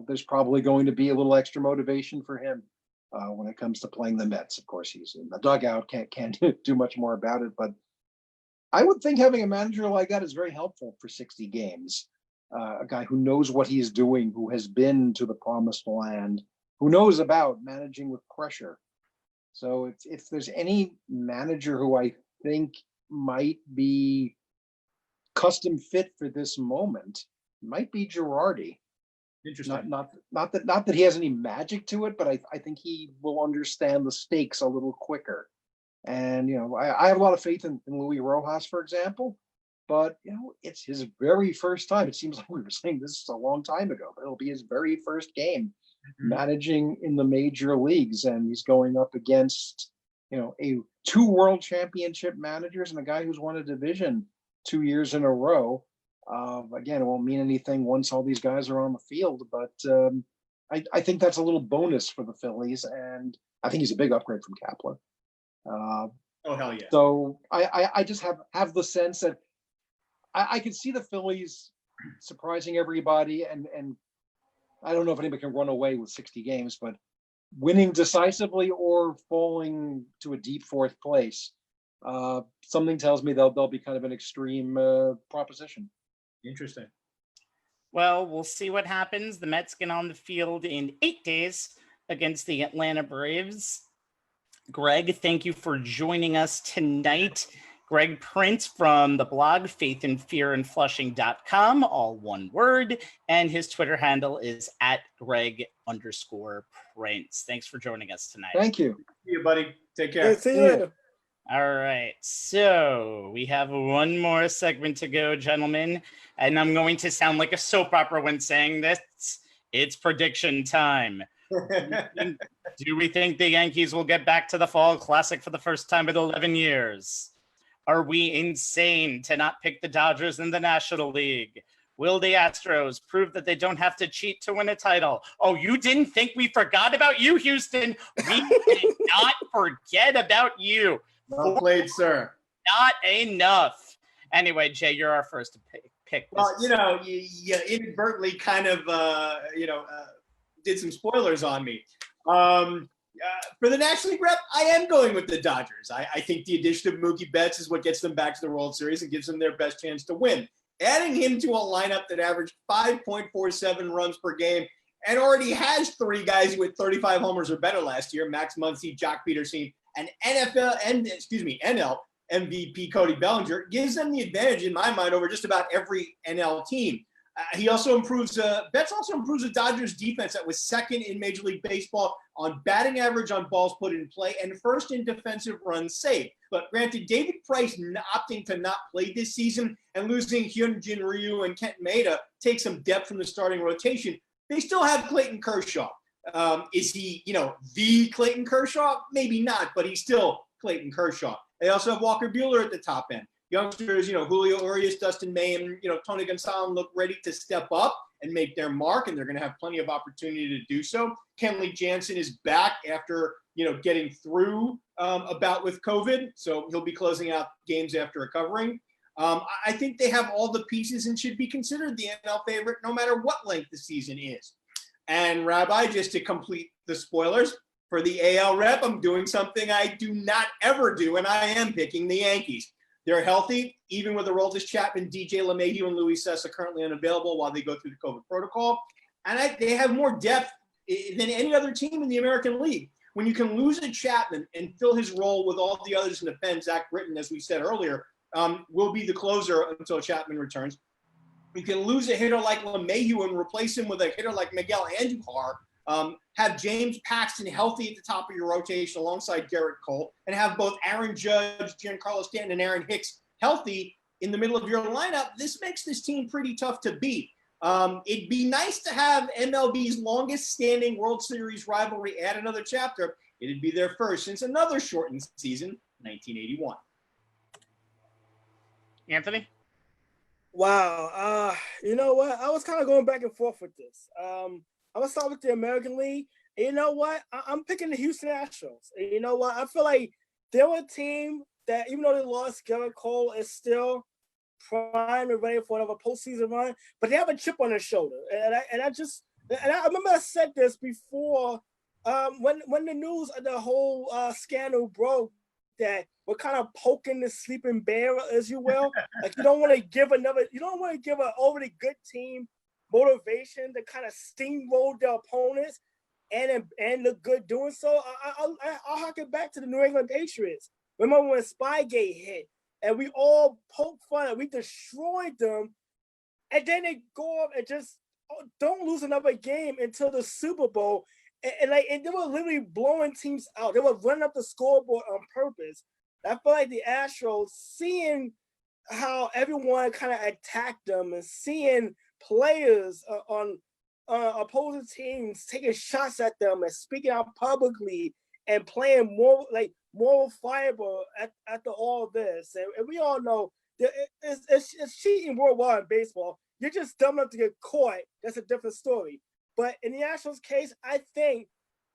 there's probably going to be a little extra motivation for him when it comes to playing the Mets. Of course, he's in the dugout, can't do much more about it. But I would think having a manager like that is very helpful for 60 games. A guy who knows what he's doing, who has been to the promised land, who knows about managing with pressure. So if there's any manager who I think might be custom fit for this moment, it might be Girardi. Interesting. Not that he has any magic to it, but I think he will understand the stakes a little quicker. And I have a lot of faith in Luis Rojas, for example. But it's his very first time. It seems like we were saying this a long time ago, but it'll be his very first game managing in the major leagues, and he's going up against 2 world championship managers and a guy who's won a division 2 years in a row. Again, it won't mean anything once all these guys are on the field, but I think that's a little bonus for the Phillies, and I think he's a big upgrade from Kaplan. Oh hell yeah! So I just have the sense that I can see the Phillies surprising everybody, and I don't know if anybody can run away with 60 games, but winning decisively or falling to a deep 4th place, something tells me they'll be kind of an extreme proposition. Interesting. Well, we'll see what happens. The Mets get on the field in 8 days against the Atlanta Braves. Greg, thank you for joining us tonight. Greg Prince from the blog faithandfearandflushing.com, all one word, and his Twitter handle is @Greg_Prince. Thanks for joining us tonight. Thank you. See you, buddy. Take care. See you later. All right, so we have one more segment to go, gentlemen, and I'm going to sound like a soap opera when saying this. It's prediction time. Do we think the Yankees will get back to the Fall Classic for the first time in 11 years? Are we insane to not pick the Dodgers in the National League? Will the Astros prove that they don't have to cheat to win a title? Oh, you didn't think we forgot about you, Houston? We did not forget about you. Well played, sir. Not enough. Anyway, Jay, you're our first to pick. Well, you inadvertently kind of, did some spoilers on me. For the National League rep, I am going with the Dodgers. I think the addition of Mookie Betts is what gets them back to the World Series and gives them their best chance to win. Adding him to a lineup that averaged 5.47 runs per game and already has 3 guys with 35 homers or better last year, Max Muncy, Jock Peterson, and NL MVP Cody Bellinger, gives them the advantage in my mind over just about every NL team. Betts also improves the Dodgers defense that was 2nd in Major League Baseball on batting average on balls put in play and 1st in defensive runs saved. But granted, David Price opting to not play this season and losing Hyunjin Ryu and Kent Maeda takes some depth from the starting rotation. They still have Clayton Kershaw. Is he, the Clayton Kershaw? Maybe not, but he's still Clayton Kershaw. They also have Walker Buehler at the top end. Youngsters, Julio Urias, Dustin May, and, Tony Gonzalez look ready to step up and make their mark, and they're going to have plenty of opportunity to do so. Kenley Jansen is back after, getting through a bout with COVID, so he'll be closing out games after recovering. I think they have all the pieces and should be considered the NL favorite no matter what length the season is. And Rabbi, just to complete the spoilers, for the AL rep, I'm doing something I do not ever do, and I am picking the Yankees. They're healthy, even with Aroldis Chapman, DJ LeMahieu, and Luis Cessa currently unavailable while they go through the COVID protocol. And they have more depth than any other team in the American League. When you can lose a Chapman and fill his role with all the others in the pen, Zach Britton, as we said earlier, will be the closer until Chapman returns. You can lose a hitter like LeMahieu and replace him with a hitter like Miguel Andujar. Have James Paxton healthy at the top of your rotation alongside Garrett Cole, and have both Aaron Judge, Giancarlo Stanton, and Aaron Hicks healthy in the middle of your lineup. This makes this team pretty tough to beat. It'd be nice to have MLB's longest standing World Series rivalry add another chapter. It'd be their first since another shortened season, 1981. Anthony? Wow. You know what? I was kind of going back and forth with this. I'm going to start with the American League. And you know what? I'm picking the Houston Astros. And you know what? I feel like they're a team that, even though they lost, Garrett Cole is still primed and ready for another postseason run, but they have a chip on their shoulder. And I remember I said this before when the news of the whole scandal broke, that we're kind of poking the sleeping bear, as you will. Like you don't want to give an already good team motivation to kind of steamroll their opponents and look good doing so. I'll harken back to the New England Patriots. Remember when Spygate hit and we all poked fun and we destroyed them, and then they go off and just don't lose another game until the Super Bowl. And they were literally blowing teams out. They were running up the scoreboard on purpose. I feel like the Astros, seeing how everyone kind of attacked them and seeing players on opposing teams taking shots at them and speaking out publicly and playing more like moral fiber after all this. And we all know that it's cheating worldwide in baseball. You're just dumb enough to get caught. That's a different story. But in the Astros case, I think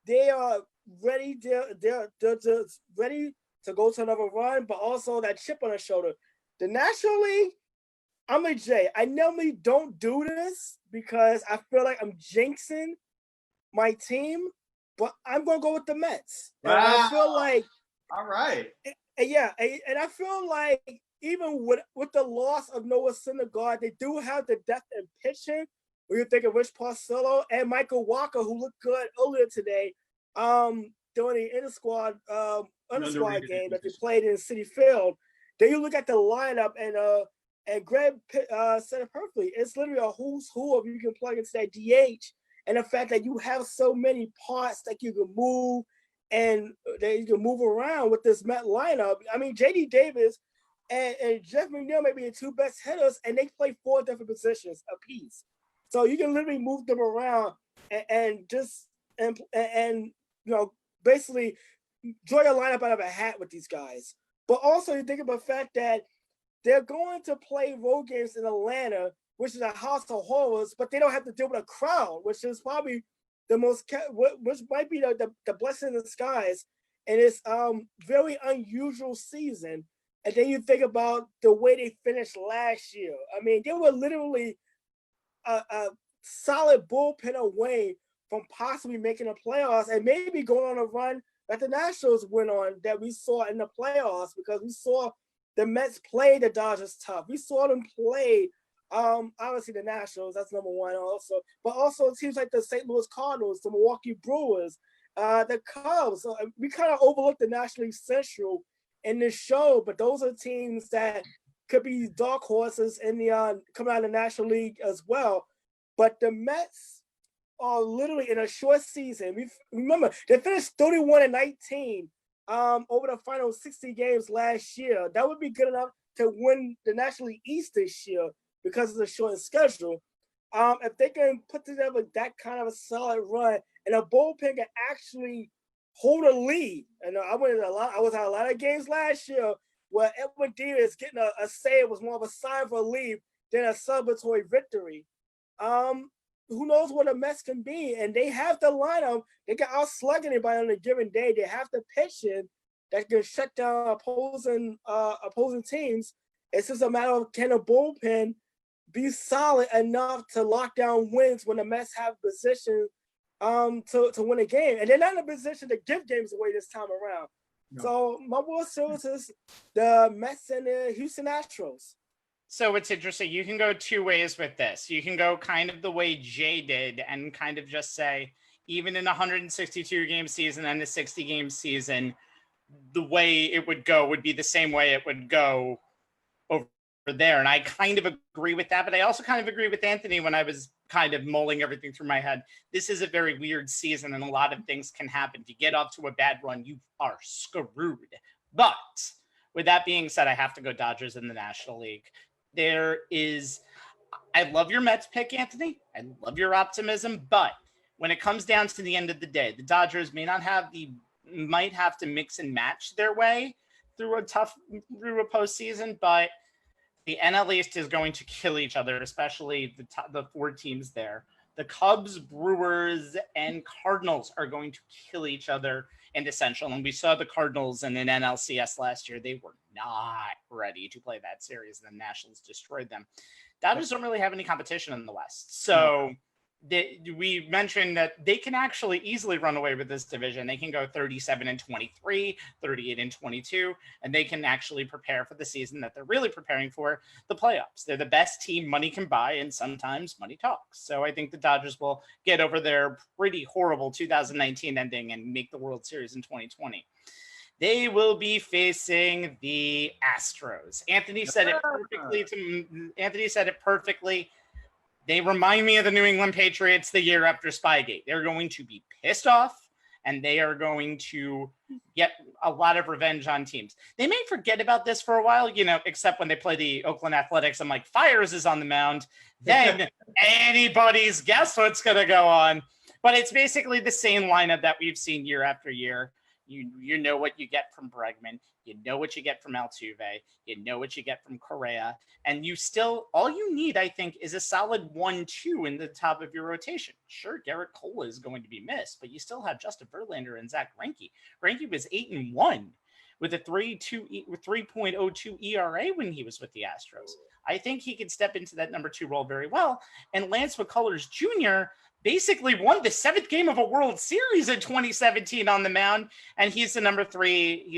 they are ready. They're just ready to go to another run, but also that chip on their shoulder. The National League, I'm a J. I normally don't do this because I feel like I'm jinxing my team, but I'm going to go with the Mets. Wow. And I feel like... All right. Yeah, and I feel like even with the loss of Noah Syndergaard, they do have the depth in pitching. When you think of Rich Porcello and Michael Walker, who looked good earlier today, during the inter-squad game that they played in Citi Field. Then you look at the lineup, and Greg said it perfectly. It's literally a who's who of you can plug into that DH, and the fact that you have so many parts that you can move and that you can move around with this Met lineup. I mean, J.D. Davis and Jeff McNeil may be the two best hitters, and they play 4 different positions apiece. So you can literally move them around and basically draw your lineup out of a hat with these guys. But also you think about the fact that they're going to play road games in Atlanta, which is a house of horrors, but they don't have to deal with a crowd, which is probably which might be the blessing in disguise. And it's very unusual season. And then you think about the way they finished last year. I mean, they were literally a solid bullpen away from possibly making the playoffs and maybe going on a run that the Nationals went on that we saw in the playoffs, because we saw the Mets play the Dodgers tough. We saw them play, obviously the Nationals, that's number one also, but also teams like the St. Louis Cardinals, the Milwaukee Brewers, the Cubs. So we kind of overlooked the National League Central in this show, but those are teams that could be dark horses in the coming out of the National League as well. But the Mets are literally in a short season. Remember, they finished 31-19 over the final 60 games last year. That would be good enough to win the National League East this year because of the short schedule. If they can put together that kind of a solid run and a bullpen can actually hold a lead. And I was at a lot of games last year where Edwin Diaz getting a save was more of a sign for a lead than a celebratory victory. Who knows what the Mets can be? And they have the lineup. They can outslug anybody on a given day. They have the pitching that can shut down opposing teams. It's just a matter of, can a bullpen be solid enough to lock down wins when the Mets have position to win a game. And they're not in a position to give games away this time around. No. So my World Series is the Mets and the Houston Astros. So it's interesting. You can go two ways with this. You can go kind of the way Jay did and kind of just say, even in a 162 game season and a 60 game season, the way it would go would be the same way it would go over there. And I kind of agree with that, but I also kind of agree with Anthony when I was kind of mulling everything through my head. This is a very weird season and a lot of things can happen. If you get off to a bad run, you are screwed. But with that being said, I have to go Dodgers in the National League. I love your Mets pick, Anthony. I love your optimism, but when it comes down to the end of the day, the Dodgers might have to mix and match their way through a postseason, but the NL East is going to kill each other, especially the four teams there. The Cubs, Brewers, and Cardinals are going to kill each other in the Central. And we saw the Cardinals in an NLCS last year. They were not ready to play that series, and the Nationals destroyed them. Dodgers don't really have any competition in the West. So we mentioned that they can actually easily run away with this division. They can go 37-23, 38-22, and they can actually prepare for the season that they're really preparing for, the playoffs. They're the best team money can buy, and sometimes money talks. So I think the Dodgers will get over their pretty horrible 2019 ending and make the World Series in 2020. They will be facing the Astros. Anthony said it perfectly. They remind me of the New England Patriots the year after Spygate. They're going to be pissed off, and they are going to get a lot of revenge on teams. They may forget about this for a while, except when they play the Oakland Athletics. I'm like, Fires is on the mound. Then anybody's guess what's going to go on. But it's basically the same lineup that we've seen year after year. You know what you get from Bregman. You know what you get from Altuve. You know what you get from Correa. And all you need, I think, is a solid 1-2 in the top of your rotation. Sure, Garrett Cole is going to be missed, but you still have Justin Verlander and Zach Greinke. Greinke was 8-1 with a 3.02 ERA when he was with the Astros. I think he could step into that number 2 role very well. And Lance McCullers Jr. basically won the 7th game of a World Series in 2017 on the mound, and he's the number 3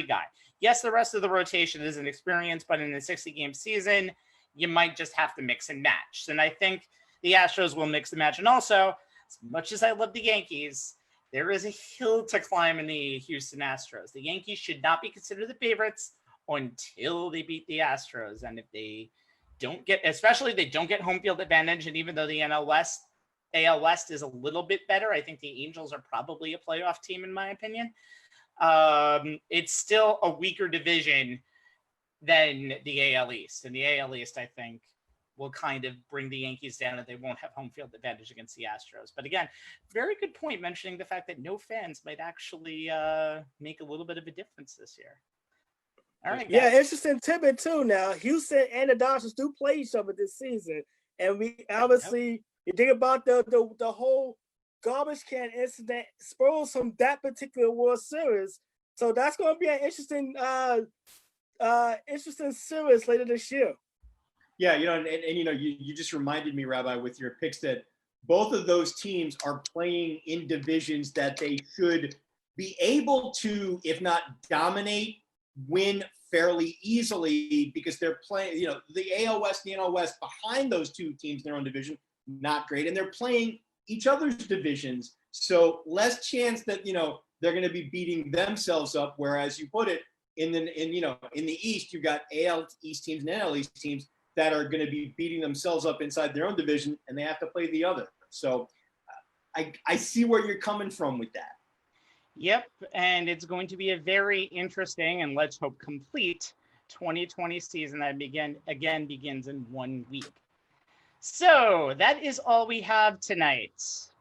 guy. Yes, the rest of the rotation is inexperienced, but in a 60-game season, you might just have to mix and match. And I think the Astros will mix and match. And also, as much as I love the Yankees, there is a hill to climb in the Houston Astros. The Yankees should not be considered the favorites until they beat the Astros. And if they don't get home field advantage, and even though the AL West is a little bit better, I think the Angels are probably a playoff team in my opinion. It's still a weaker division than the AL East. And the AL East, I think, will kind of bring the Yankees down, and they won't have home field advantage against the Astros. But again, very good point mentioning the fact that no fans might actually make a little bit of a difference this year. All right, guys. Yeah, interesting tidbit too. Now, Houston and the Dodgers do play each other this season, and we obviously you think about the whole garbage can incident spurs from that particular World Series. So that's going to be an interesting series later this year. Yeah, you just reminded me, Rabbi, with your picks that both of those teams are playing in divisions that they should be able to, if not dominate, win fairly easily, because they're playing, the AL West and the NL West behind those two teams in their own division, not great. And they're playing each other's divisions. So less chance that, they're going to be beating themselves up. Whereas you put it in the East, you've got AL East teams and NL East teams that are going to be beating themselves up inside their own division, and they have to play the other. So I see where you're coming from with that. Yep, and it's going to be a very interesting and let's hope complete 2020 season that begins in 1 week. So that is all we have tonight.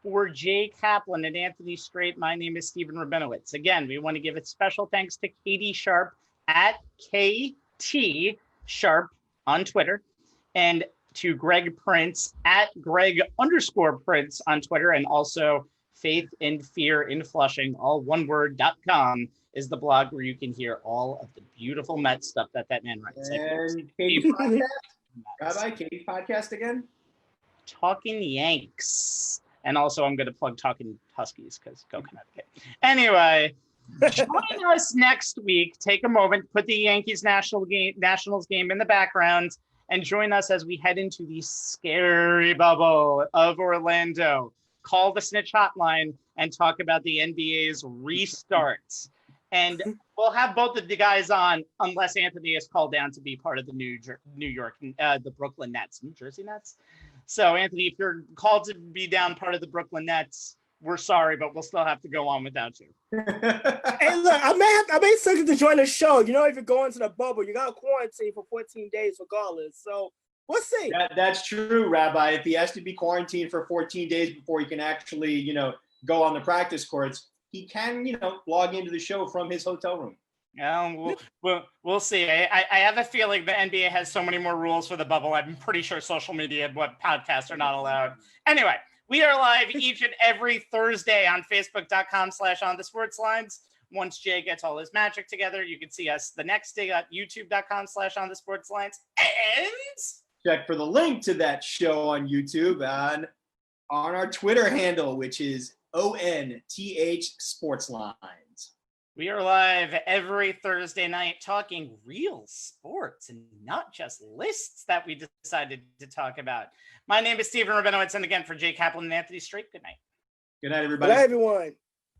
For Jay Kaplan and Anthony Strait, my name is Stephen Rabinowitz. Again, we want to give a special thanks to Katie Sharp at KT Sharp on Twitter, and to Greg Prince at Greg_Prince on Twitter, and also Faith and Fear in Flushing, all one word.com is the blog where you can hear all of the beautiful Mets stuff that man writes. And Katie's podcast? Rabbi, Katie's podcast again? Talking Yanks. And also I'm going to plug Talking Huskies because go Connecticut. Anyway, Join us next week. Take a moment, put the Yankees Nationals game in the background, and join us as we head into the scary bubble of Orlando. Call the Snitch Hotline and talk about the NBA's restarts. And we'll have both of the guys on, unless Anthony is called down to be part of the New York, the Brooklyn Nets, New Jersey Nets. So, Anthony, if you're called to be down part of the Brooklyn Nets, we're sorry, but we'll still have to go on without you. Hey, look, I may still get to join the show. You know, if you go into the bubble, you got to quarantine for 14 days regardless. So we'll see. That's true, Rabbi. If he has to be quarantined for 14 days before he can actually, go on the practice courts, he can, log into the show from his hotel room. Yeah, we'll see. I have a feeling the NBA has so many more rules for the bubble. I'm pretty sure social media and what podcasts are not allowed. Anyway, we are live each and every Thursday on Facebook.com/OnTheSportsLines. Once Jay gets all his magic together, you can see us the next day at YouTube.com/OnTheSportsLines. And check for the link to that show on YouTube on our Twitter handle, which is ONTH Sportslines. We are live every Thursday night talking real sports and not just lists that we decided to talk about. My name is Stephen Rabinowitz, and again, for Jay Kaplan and Anthony Strait, good night. Good night, everybody. Good night, everyone.